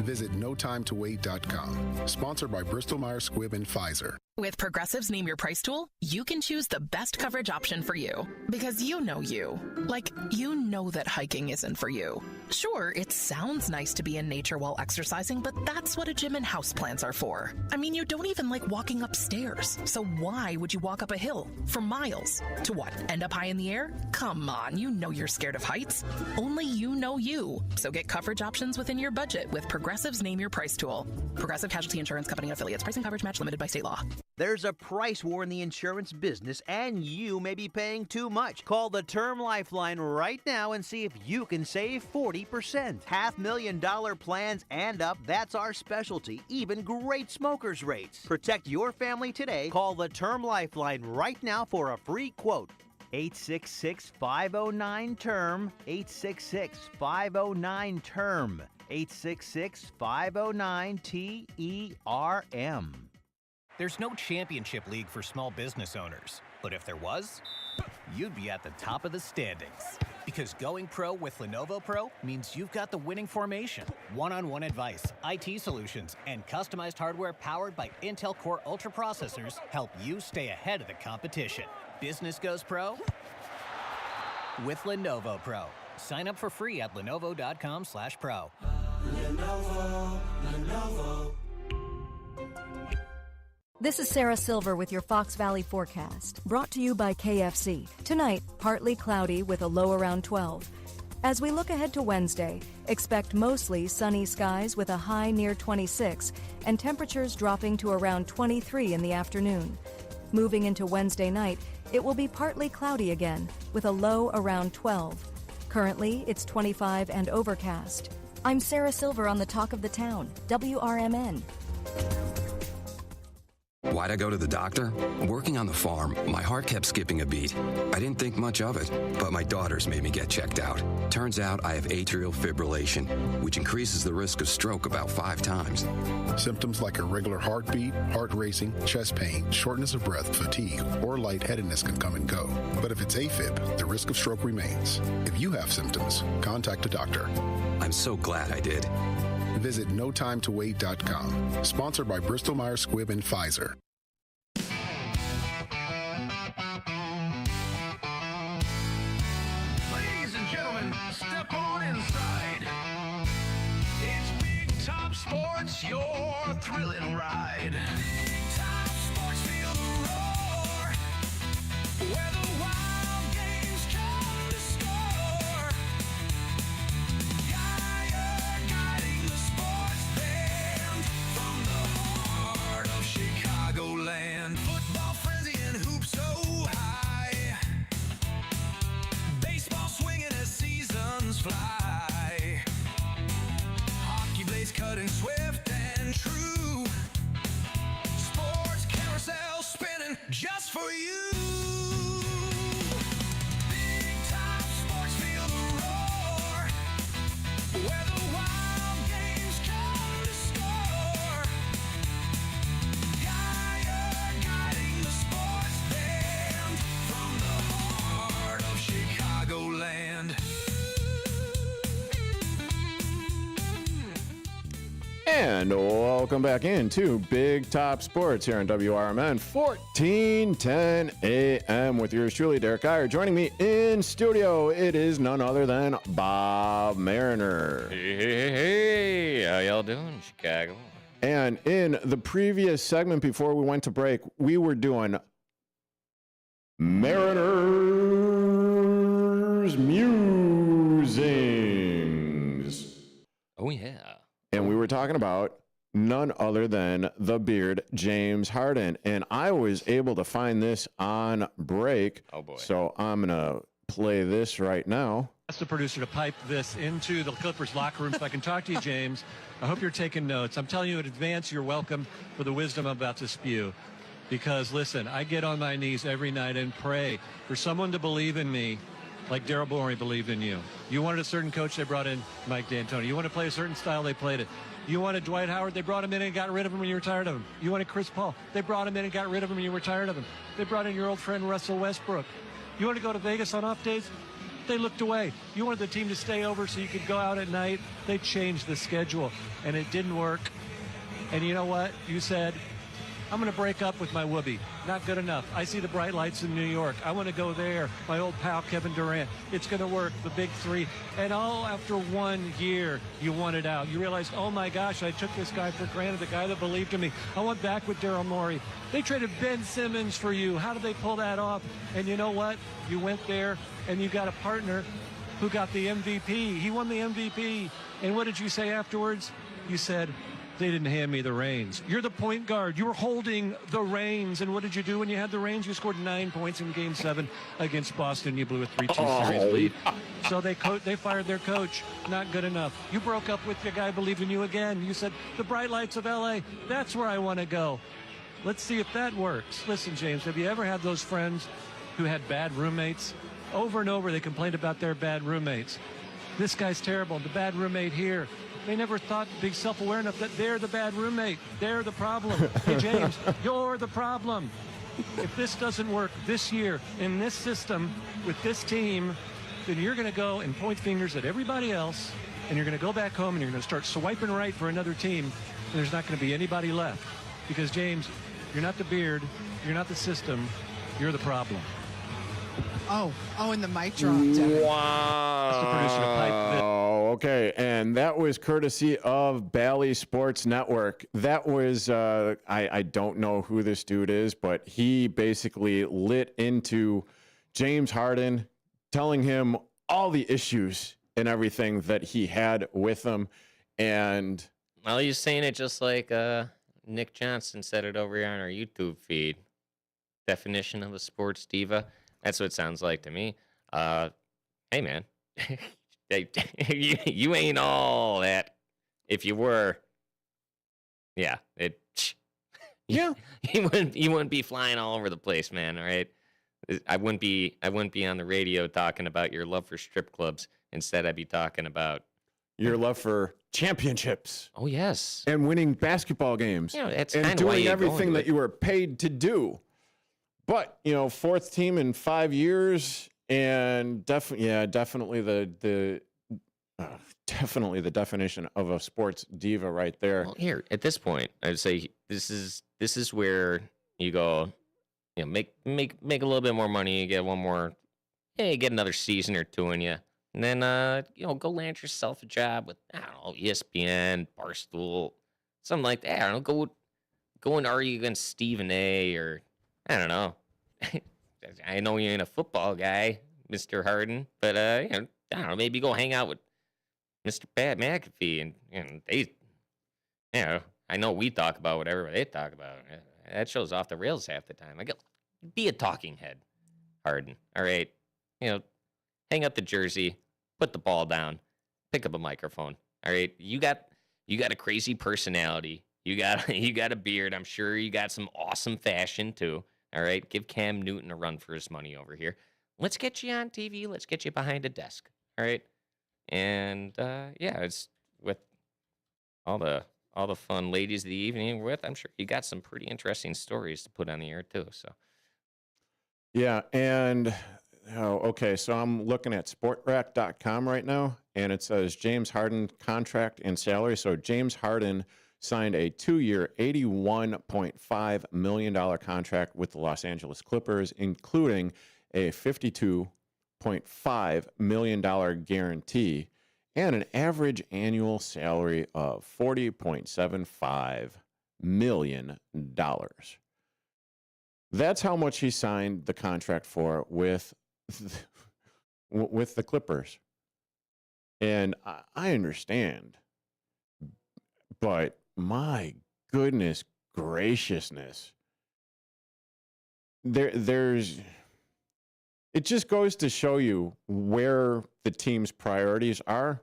Visit notimetowait.com. Sponsored by Bristol-Myers Squibb and Pfizer. With Progressive's Name Your Price tool, you can choose the best coverage option for you. Because you know you. Like, you know that hiking isn't for you. Sure, it sounds nice to be in nature while exercising, but that's what a gym and houseplants are for. I mean, you don't even like walking upstairs. So why would you walk up a hill for miles? To what, end up high in the air? Come on, you know you're scared of heights. Only you know you. So get coverage options within your budget with Progressive's Name Your Price tool. Progressive Casualty Insurance Company affiliates. Pricing coverage match limited by state law. There's a price war in the insurance business, and you may be paying too much. Call the Term Lifeline right now and see if you can save 40%. $500,000 plans and up, that's our specialty. Even great smokers' rates. Protect your family today. Call the Term Lifeline right now for a free quote. 866-509-TERM. 866-509-TERM. 866-509-TERM. There's no championship league for small business owners, but if there was, you'd be at the top of the standings. Because going pro with Lenovo Pro means you've got the winning formation, one-on-one advice, IT solutions, and customized hardware powered by Intel Core Ultra processors help you stay ahead of the competition. Business goes pro with Lenovo Pro. Sign up for free at lenovo.com/pro. Lenovo. This is Sarah Silver with your Fox Valley forecast, brought to you by KFC. Tonight, partly cloudy with a low around 12. As we look ahead to Wednesday, expect mostly sunny skies with a high near 26 and temperatures dropping to around 23 in the afternoon. Moving into Wednesday night, it will be partly cloudy again with a low around 12. Currently, it's 25 and overcast. I'm Sarah Silver on the Talk of the Town, WRMN. Why'd I go to the doctor? Working on the farm, my heart kept skipping a beat. I didn't think much of it, but my daughters made me get checked out. Turns out I have atrial fibrillation, which increases the risk of stroke about 5 times. Symptoms like irregular heartbeat, heart racing, chest pain, shortness of breath, fatigue, or lightheadedness can come and go. But if it's AFib, the risk of stroke remains. If you have symptoms, contact a doctor. I'm so glad I did. Visit notimetowait.com. Sponsored by Bristol Myers Squibb and Pfizer. Ladies and gentlemen, step on inside. It's Big Top Sports, your thrilling ride. Big Top Sports, feel the roar. Where the wild games come to score. Geyer guiding the sports band from the heart of Chicagoland. Football frenzy and hoops so high. Baseball swinging as seasons fly. Hockey blades cutting swift and true. Sports carousel spinning just for you. Big Top Sports, feel the roar. Where the wild games come to score. Geyer guiding the sports band from the heart of Chicagoland. And welcome back into Big Top Sports here on WRMN 1410 AM with yours truly, Derrick Geyer. Joining me in studio, it is none other than Bob Mariner. Hey, how y'all doing, Chicago? And in the previous segment before we went to break, we were doing Mariners Musings. Oh, yeah. And we were talking about none other than the Beard, James Harden. And I was able to find this on break. Oh, boy. So I'm going to play this right now. Ask the producer to pipe this into the Clippers locker room so I can talk to you, James. I hope you're taking notes. I'm telling you in advance, you're welcome for the wisdom I'm about to spew. Because, listen, I get on my knees every night and pray for someone to believe in me like Daryl Morey believed in you. You wanted a certain coach, they brought in Mike D'Antoni. You want to play a certain style, they played it. You wanted Dwight Howard, they brought him in and got rid of him when you were tired of him. You wanted Chris Paul, they brought him in and got rid of him when you were tired of him. They brought in your old friend Russell Westbrook. You want to go to Vegas on off days? They looked away. You wanted the team to stay over so you could go out at night? They changed the schedule, and it didn't work. And you know what? You said, I'm going to break up with my whoopee. Not good enough. I see the bright lights in New York. I want to go there. My old pal, Kevin Durant. It's going to work. The big three. And all after 1 year, you wanted out. You realized, oh, my gosh, I took this guy for granted, the guy that believed in me. I went back with Daryl Morey. They traded Ben Simmons for you. How did they pull that off? And you know what? You went there, and you got a partner who got the MVP. He won the MVP. And what did you say afterwards? You said, they didn't hand me the reins. You're the point guard. You were holding the reins. And what did you do when you had the reins? You scored 9 points in Game 7 against Boston. You blew a 3-2 series lead. So they fired their coach. Not good enough. You broke up with your guy, believed in you again. You said, the bright lights of L.A., that's where I want to go. Let's see if that works. Listen, James, have you ever had those friends who had bad roommates? Over and over, they complained about their bad roommates. This guy's terrible. The bad roommate here. They never thought to be self-aware enough that they're the bad roommate. They're the problem. Hey, James, you're the problem. If this doesn't work this year in this system with this team, then you're going to go and point fingers at everybody else, and you're going to go back home and you're going to start swiping right for another team, and there's not going to be anybody left. Because, James, you're not the beard, you're not the system, you're the problem. Oh, and the mic dropped. Devin. Wow. Okay, and that was courtesy of Bally Sports Network. That was, I don't know who this dude is, but he basically lit into James Harden, telling him all the issues and everything that he had with him. And well, he's saying it just like Nick Johnson said it over here on our YouTube feed. Definition of a sports diva. That's what it sounds like to me. Hey, man, you ain't all that. If you were, yeah, you wouldn't be flying all over the place, man. All right, I wouldn't be on the radio talking about your love for strip clubs. Instead, I'd be talking about your love for championships. Oh, yes, and winning basketball games. That's and doing everything that you were paid to do. But, fourth team in 5 years, and definitely the definition of a sports diva right there. Well, here at this point, I'd say this is where you go, make a little bit more money, you get one more, get another season or two in you, and then go land yourself a job with ESPN, Barstool, something like that. I don't know, go and argue against Stephen A. or I don't know. I know you ain't a football guy, Mr. Harden, but I don't know. Maybe go hang out with Mr. Pat McAfee, and they, I know we talk about whatever they talk about. That show's off the rails half the time. Be a talking head, Harden. All right, hang up the jersey, put the ball down, pick up a microphone. All right, you got a crazy personality. You got a beard. I'm sure you got some awesome fashion too. All right, give Cam Newton a run for his money over here. Let's get you on TV. Let's get you behind a desk. All right, and it's with all the fun ladies of the evening with. I'm sure you got some pretty interesting stories to put on the air too. So, yeah, and okay, so I'm looking at SportRack.com right now, and it says James Harden contract and salary. So James Harden signed a 2-year, $81.5 million contract with the Los Angeles Clippers, including a $52.5 million guarantee and an average annual salary of $40.75 million. That's how much he signed the contract for with the Clippers. And I understand, but my goodness graciousness. There's it just goes to show you where the team's priorities are,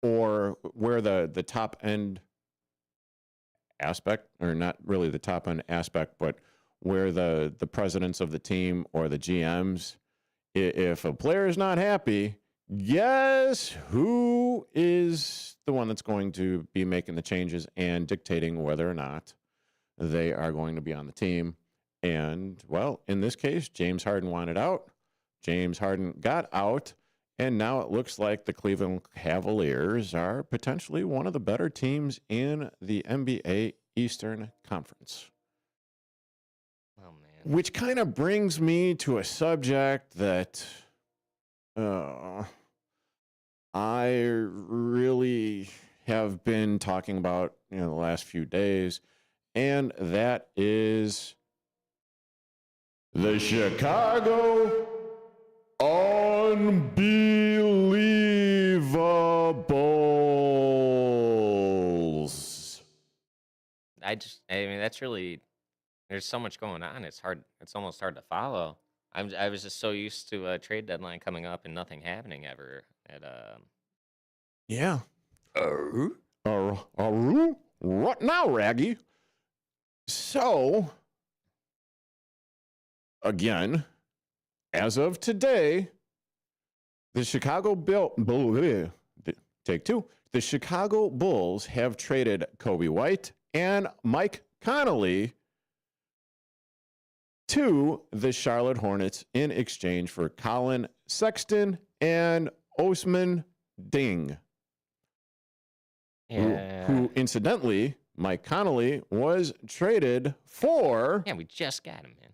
or where the top end aspect, or not really the top end aspect, but where the presidents of the team or the GMs, if a player is not happy, guess who is the one that's going to be making the changes and dictating whether or not they are going to be on the team. And, well, in this case, James Harden wanted out. James Harden got out. And now it looks like the Cleveland Cavaliers are potentially one of the better teams in the NBA Eastern Conference. Oh, man. Which kind of brings me to a subject that I really have been talking about the last few days, and that is the Chicago Unbelievea-BULLS. I mean, that's really, there's so much going on. It's almost hard to follow. I was just so used to a trade deadline coming up and nothing happening ever at Yeah. What now, Raggy? So, again, as of today, the Chicago The Chicago Bulls have traded Kobe White and Mike Connolly to the Charlotte Hornets in exchange for Colin Sexton and Osman Ding. Yeah. Who incidentally, Mike Connolly was traded for. Yeah, we just got him, man.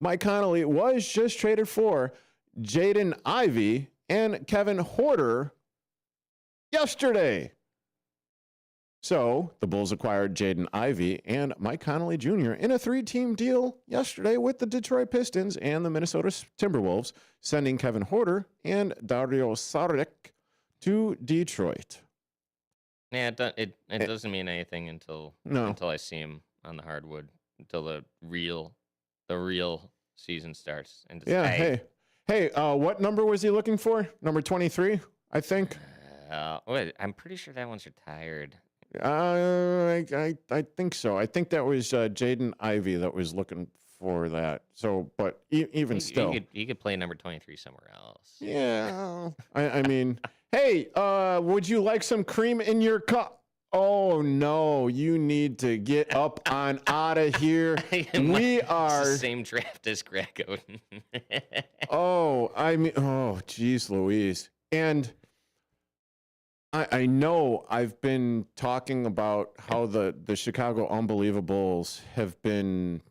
Mike Connolly was just traded for Jaden Ivey and Kevin Horter yesterday. So the Bulls acquired Jaden Ivey and Mike Connolly Jr. in a 3-team deal yesterday with the Detroit Pistons and the Minnesota Timberwolves, sending Kevin Horter and Dario Saric to Detroit. Yeah, it doesn't mean anything until I see him on the hardwood, until the real season starts. And Yeah, hey, what number was he looking for? Number 23, I think. Wait, I'm pretty sure that one's retired. I think so. I think that was Jaden Ivey that was looking for that. So, but even still, he could play number 23 somewhere else. Yeah, I mean, hey, would you like some cream in your cup? Oh no, you need to get up on out of here. We are the same draft as Greg Oden. Geez Louise. And I know I've been talking about how the Chicago Unbelievea-BULLS have been.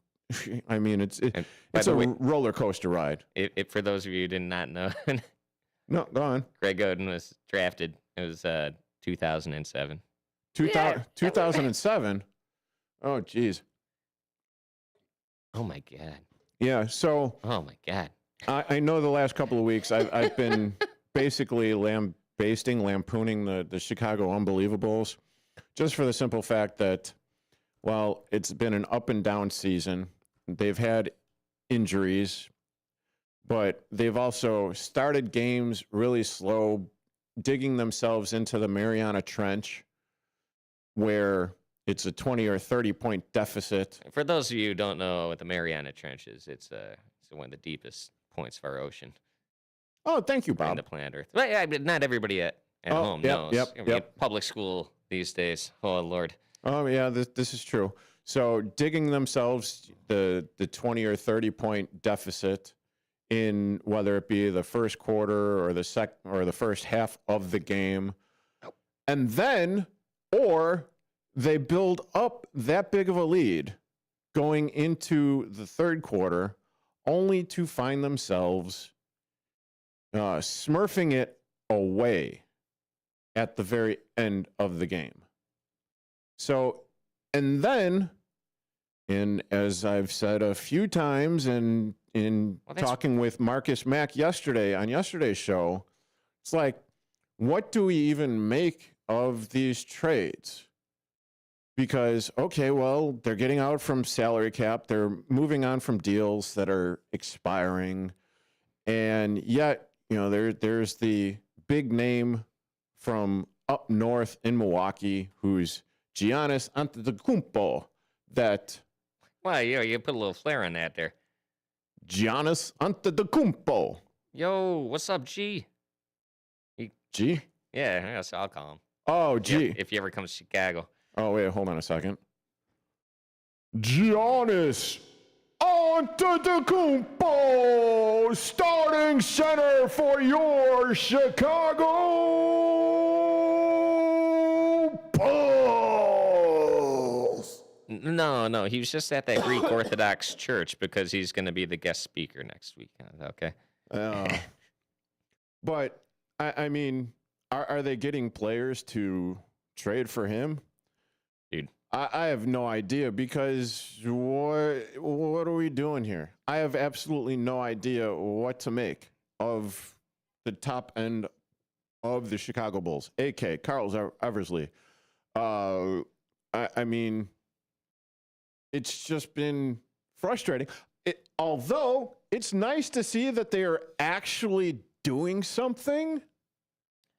I mean, it's a roller coaster ride. For those of you who did not know, no, go on. Greg Oden was drafted. It was 2007. 2007. Oh, geez. Oh my God. Yeah. So. Oh my God. I know the last couple of weeks I've been basically lampooning the Chicago Unbelievea-BULLS, just for the simple fact that, while it's been an up and down season, they've had injuries, but they've also started games really slow, digging themselves into the Mariana Trench, where it's a 20 or 30 point deficit. For those of you who don't know what the Mariana Trench is, it's one of the deepest points of our ocean. Oh, thank you, Bob. In the planet Earth. Well, yeah, but not everybody at home knows. Yep. Public school these days. Oh, Lord. Oh, yeah, this is true. So digging themselves the 20 or 30 point deficit in whether it be the first quarter or the first half of the game, and then or they build up that big of a lead going into the third quarter, only to find themselves smurfing it away at the very end of the game. So, and then, as I've said a few times in talking with Marcus Mack yesterday on yesterday's show, it's like, what do we even make of these trades? Because, okay, well, they're getting out from salary cap. They're moving on from deals that are expiring. And yet, there's the big name from up north in Milwaukee who's Giannis Antetokounmpo. Well, you put a little flair on that there. Giannis Antetokounmpo. Yo, what's up, G? G? Yeah, so I'll call him. Oh, G. If he ever comes to Chicago. Oh, wait, hold on a second. Giannis Antetokounmpo, starting center for your Chicago Bulls. No, he was just at that Greek Orthodox church because he's going to be the guest speaker next week. Okay. But I mean, are they getting players to trade for him? Dude, I have no idea, because what are we doing here? I have absolutely no idea what to make of the top end of the Chicago Bulls, a.k.a. Carl Eversley. I mean, it's just been frustrating. Although it's nice to see that they are actually doing something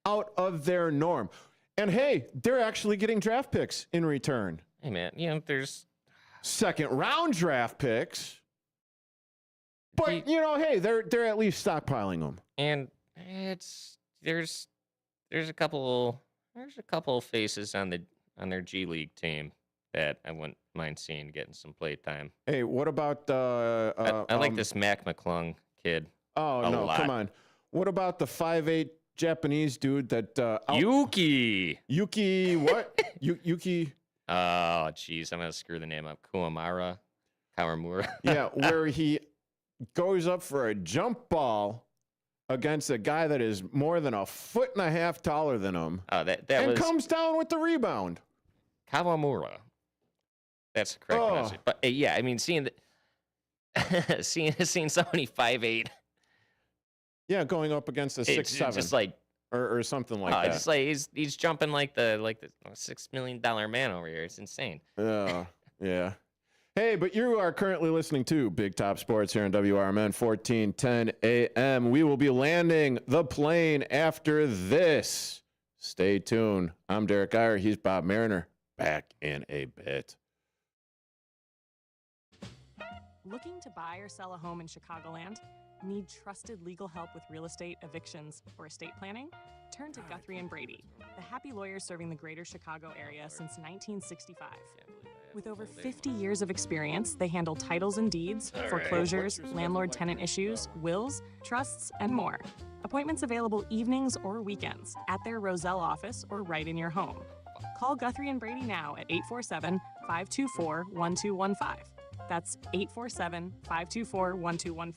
out of their norm. And hey, they're actually getting draft picks in return. Hey, man, there's second round draft picks. But, hey, they're at least stockpiling them. And there's a couple faces on their G League team that I wouldn't mind seeing getting some play time. Hey, what about I like this Mac McClung kid. Oh, a no, lot. come on. What about the 5'8" Japanese dude that... Yuki! Yuki what? Yuki... Oh, jeez, I'm going to screw the name up. Kawamura? Yeah, where he goes up for a jump ball against a guy that is more than 1.5 feet taller than him. Oh, that and was comes down with the rebound. Kawamura. That's the correct pronunciation. But yeah, I mean, seeing somebody 5'8". Yeah, going up against a 6'7", just like or something like that. Just like he's jumping like the $6 million man over here. It's insane. Yeah. Hey, but you are currently listening to Big Top Sports here on WRMN 1410 AM. We will be landing the plane after this. Stay tuned. I'm Derrick Geyer. He's Bob Mariner. Back in a bit. Looking to buy or sell a home in Chicagoland? Need trusted legal help with real estate, evictions, or estate planning? Turn to Guthrie & Brady, the happy lawyers serving the greater Chicago area since 1965. With over 50 years of experience, they handle titles and deeds, foreclosures, landlord-tenant issues, wills, trusts, and more. Appointments available evenings or weekends at their Roselle office or right in your home. Call Guthrie & Brady now at 847-524-1215. That's 847-524-1215.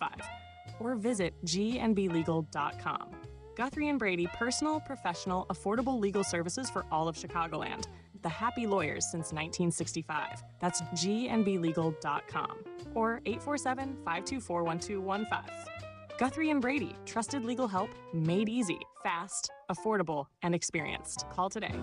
Or visit gnblegal.com. Guthrie & Brady, personal, professional, affordable legal services for all of Chicagoland. The happy lawyers since 1965. That's gnblegal.com. Or 847-524-1215. Guthrie & Brady, trusted legal help made easy, fast, affordable, and experienced. Call today.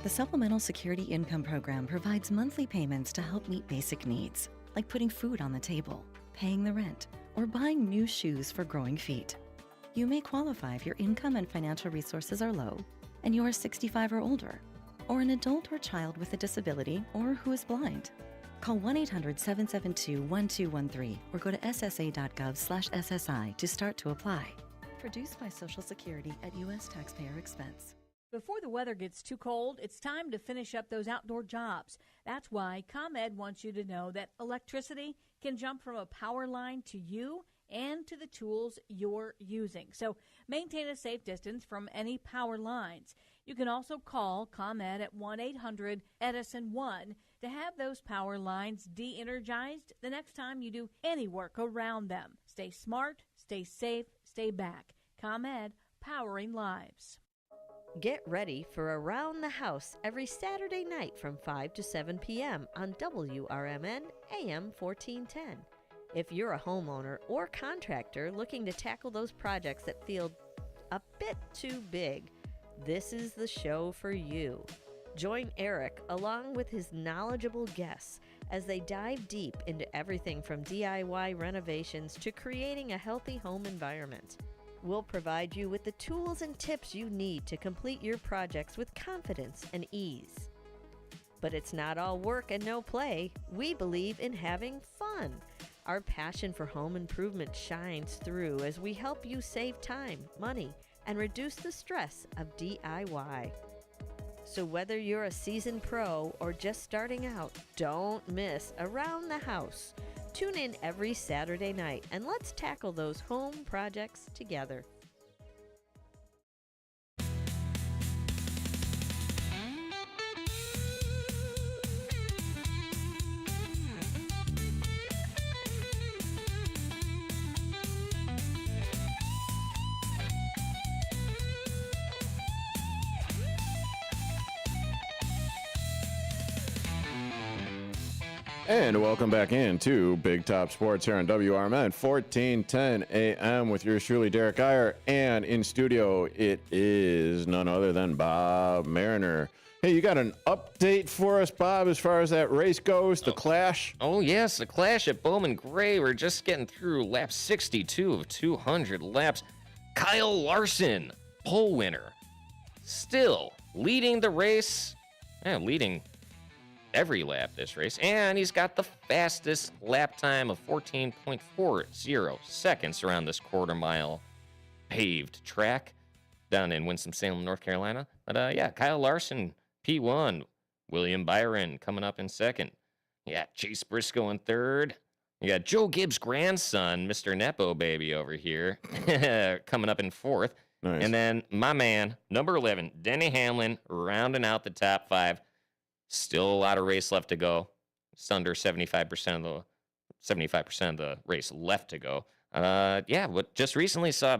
The Supplemental Security Income Program provides monthly payments to help meet basic needs, like putting food on the table, paying the rent, or buying new shoes for growing feet. You may qualify if your income and financial resources are low, and you are 65 or older, or an adult or child with a disability, or who is blind. Call 1-800-772-1213 or go to ssa.gov/SSI to start to apply. Produced by Social Security at U.S. taxpayer expense. Before the weather gets too cold, it's time to finish up those outdoor jobs. That's why ComEd wants you to know that electricity can jump from a power line to you and to the tools you're using. So maintain a safe distance from any power lines. You can also call ComEd at 1-800-EDISON-1 to have those power lines de-energized the next time you do any work around them. Stay smart, stay safe, stay back. ComEd, powering lives. Get ready for Around the House every Saturday night from 5 to 7 p.m. on WRMN AM 1410. If you're a homeowner or contractor looking to tackle those projects that feel a bit too big, this is the show for you. Join Eric along with his knowledgeable guests as they dive deep into everything from DIY renovations to creating a healthy home environment. We'll provide you with the tools and tips you need to complete your projects with confidence and ease. But it's not all work and no play. We believe in having fun. Our passion for home improvement shines through as we help you save time, money, and reduce the stress of DIY. So whether you're a seasoned pro or just starting out, don't miss Around the House. Tune in every Saturday night and let's tackle those home projects together. And welcome back into Big Top Sports here on WRMN 1410 AM with yours truly, Derrick Geyer. And in studio, it is none other than Bob Mariner. Hey, you got an update for us, Bob, as far as that race goes, the Clash? Oh, yes, the Clash at Bowman Gray. We're just getting through lap 62 of 200 laps. Kyle Larson, pole winner, still leading the race, leading every lap this race, and he's got the fastest lap time of 14.40 seconds around this quarter-mile paved track. down in Winston-Salem, North Carolina. But yeah, Kyle Larson, P1. William Byron coming up in second. You got Chase Briscoe in third. You got Joe Gibbs' grandson, Mr. Nepo Baby over here, coming up in fourth. Nice. And then my man, number 11, Denny Hamlin, rounding out the top 5. Still a lot of race left to go. It's under 75% of the race left to go. Yeah, but just recently saw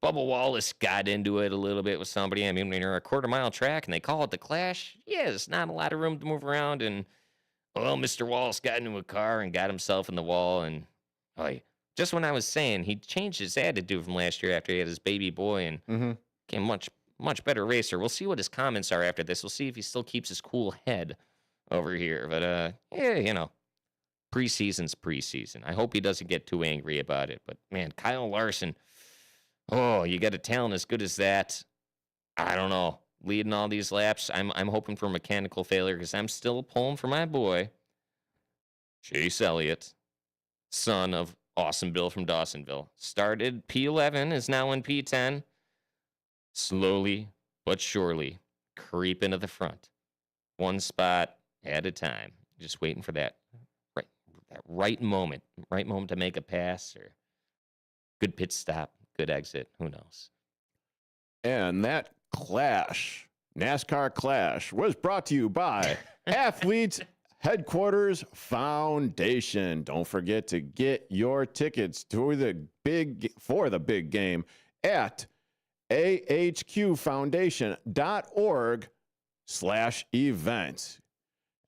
Bubba Wallace got into it a little bit with somebody. I mean, when you're a quarter-mile track and they call it the Clash, yeah, there's not a lot of room to move around. And, well, Mr. Wallace got into a car and got himself in the wall. And, just when I was saying, he changed his attitude from last year after he had his baby boy and became much, much better racer. We'll see what his comments are after this. We'll see if he still keeps his cool head over here. But, yeah, preseason's preseason. I hope he doesn't get too angry about it. But, man, Kyle Larson... Oh, you got a talent as good as that. I don't know. Leading all these laps, I'm hoping for mechanical failure because I'm still pulling for my boy, Chase Elliott, son of Awesome Bill from Dawsonville. Started P11, is now in P10. Slowly but surely creeping to the front. One spot at a time. Just waiting for that right moment to make a pass or good pit stop. Good exit. Who knows? And that Clash, NASCAR Clash, was brought to you by Athletes Headquarters Foundation. Don't forget to get your tickets for the big game at ahqfoundation.org/events.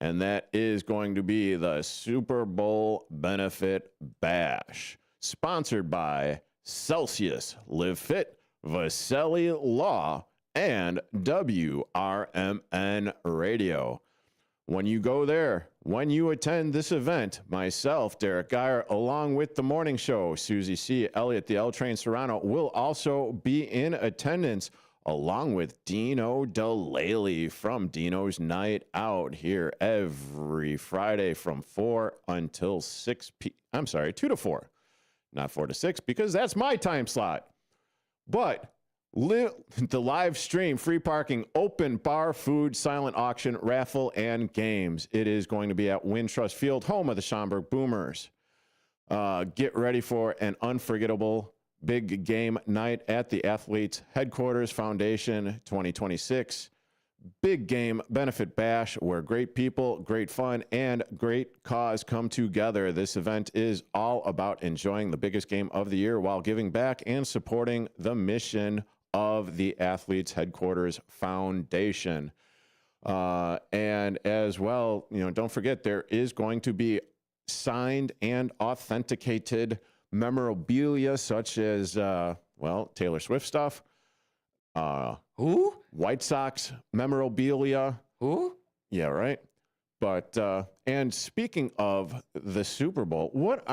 And that is going to be the Super Bowl Benefit Bash, sponsored by Celsius, Live Fit, Vaselli Law, and WRMN Radio. When you go there, when you attend this event, myself, Derrick Geyer, along with the morning show, Susie C., Elliot, the L Train Serrano, will also be in attendance, along with Dino Delaley from Dino's Night Out here every Friday from 4 until 6 p.m. 2 to 4. Not 4 to 6, because that's my time slot. But the live stream, free parking, open bar, food, silent auction, raffle, and games. It is going to be at Wintrust Field, home of the Schaumburg Boomers. Get ready for an unforgettable big game night at the Athletes Headquarters Foundation 2026. Big game benefit bash where great people, great fun, and great cause come together. This event is all about enjoying the biggest game of the year while giving back and supporting the mission of the Athletes Headquarters Foundation. And as well, don't forget there is going to be signed and authenticated memorabilia such as, Taylor Swift stuff. Who? White Sox memorabilia. Who? Yeah, right. But and speaking of the Super Bowl, what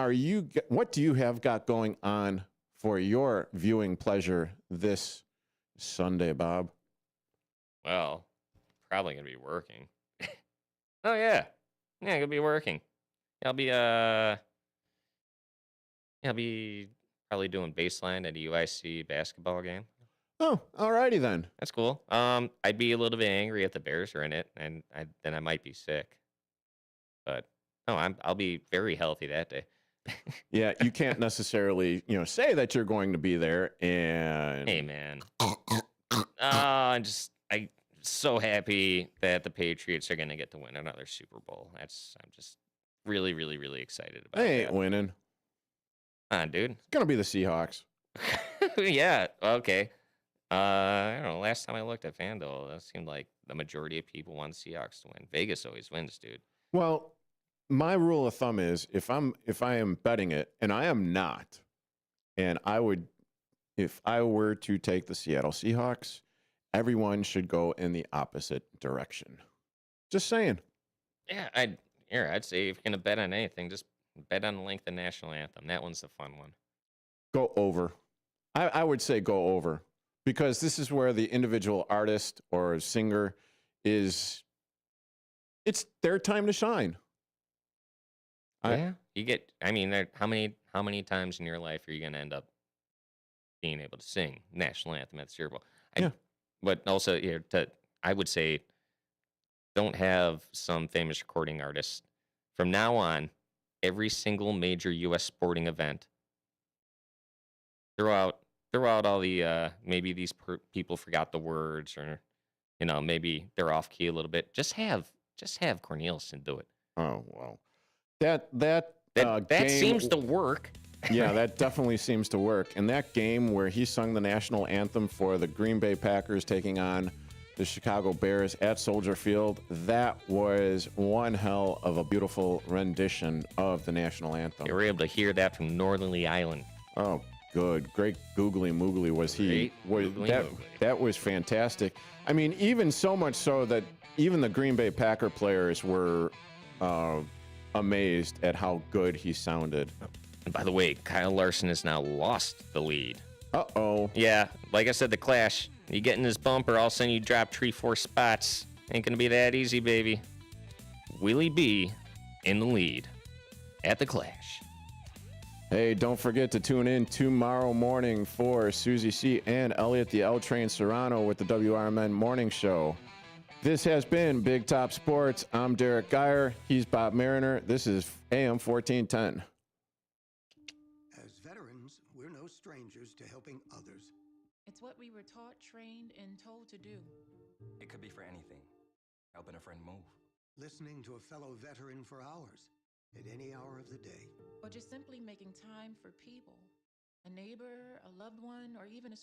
do you have got going on for your viewing pleasure this Sunday, Bob? Well, probably gonna be working. Oh yeah, gonna be working. I'll be probably doing baseline at a UIC basketball game. Oh, alrighty then. That's cool. I'd be a little bit angry if the Bears are in it, and then I might be sick. But no, I'll be very healthy that day. Yeah, you can't necessarily, say that you're going to be there. And hey, man, I'm so happy that the Patriots are going to get to win another Super Bowl. I'm just really, really, really excited about. They ain't winning. Dude, it's gonna be the Seahawks. Yeah. Okay. I don't know. Last time I looked at FanDuel, it seemed like the majority of people want Seahawks to win. Vegas always wins, dude. Well, my rule of thumb is if I am betting it, and I am not, and if I were to take the Seattle Seahawks, everyone should go in the opposite direction. Just saying. Yeah, I'd say if you're gonna bet on anything, just bet on the length of the national anthem. That one's the fun one. Go over. I would say go over. Because this is where the individual artist or singer it's their time to shine. Yeah, how many times in your life are you going to end up being able to sing national anthem at the Super Bowl? But also here, I would say, don't have some famous recording artist. From now on, every single major U.S. sporting event, throw out all the maybe these people forgot the words, or maybe they're off key a little bit. Just have Cornelison do it. Oh well, that game seems to work. Yeah, that definitely seems to work. And that game where he sung the national anthem for the Green Bay Packers taking on the Chicago Bears at Soldier Field, that was one hell of a beautiful rendition of the national anthem. You were able to hear that from Northerly Island. Oh, good. Great googly moogly was he. That was fantastic. I mean, even so much so that even the Green Bay Packer players were amazed at how good he sounded. And by the way, Kyle Larson has now lost the lead. Uh-oh. Yeah, like I said, the Clash. You get in this bumper, all of a sudden you drop 3-4 spots. Ain't gonna be that easy, baby. Willie B in the lead at the Clash. Hey, don't forget to tune in tomorrow morning for Susie C. and Elliot the L Train Serrano with the WRMN Morning Show. This has been Big Top Sports. I'm Derrick Geyer. He's Bob Mariner. This is AM 1410. As veterans, we're no strangers to helping others. It's what we were taught, trained, and told to do. It could be for anything. Helping a friend move. Listening to a fellow veteran for hours, at any hour of the day. Or just simply making time for people. A neighbor, a loved one, or even a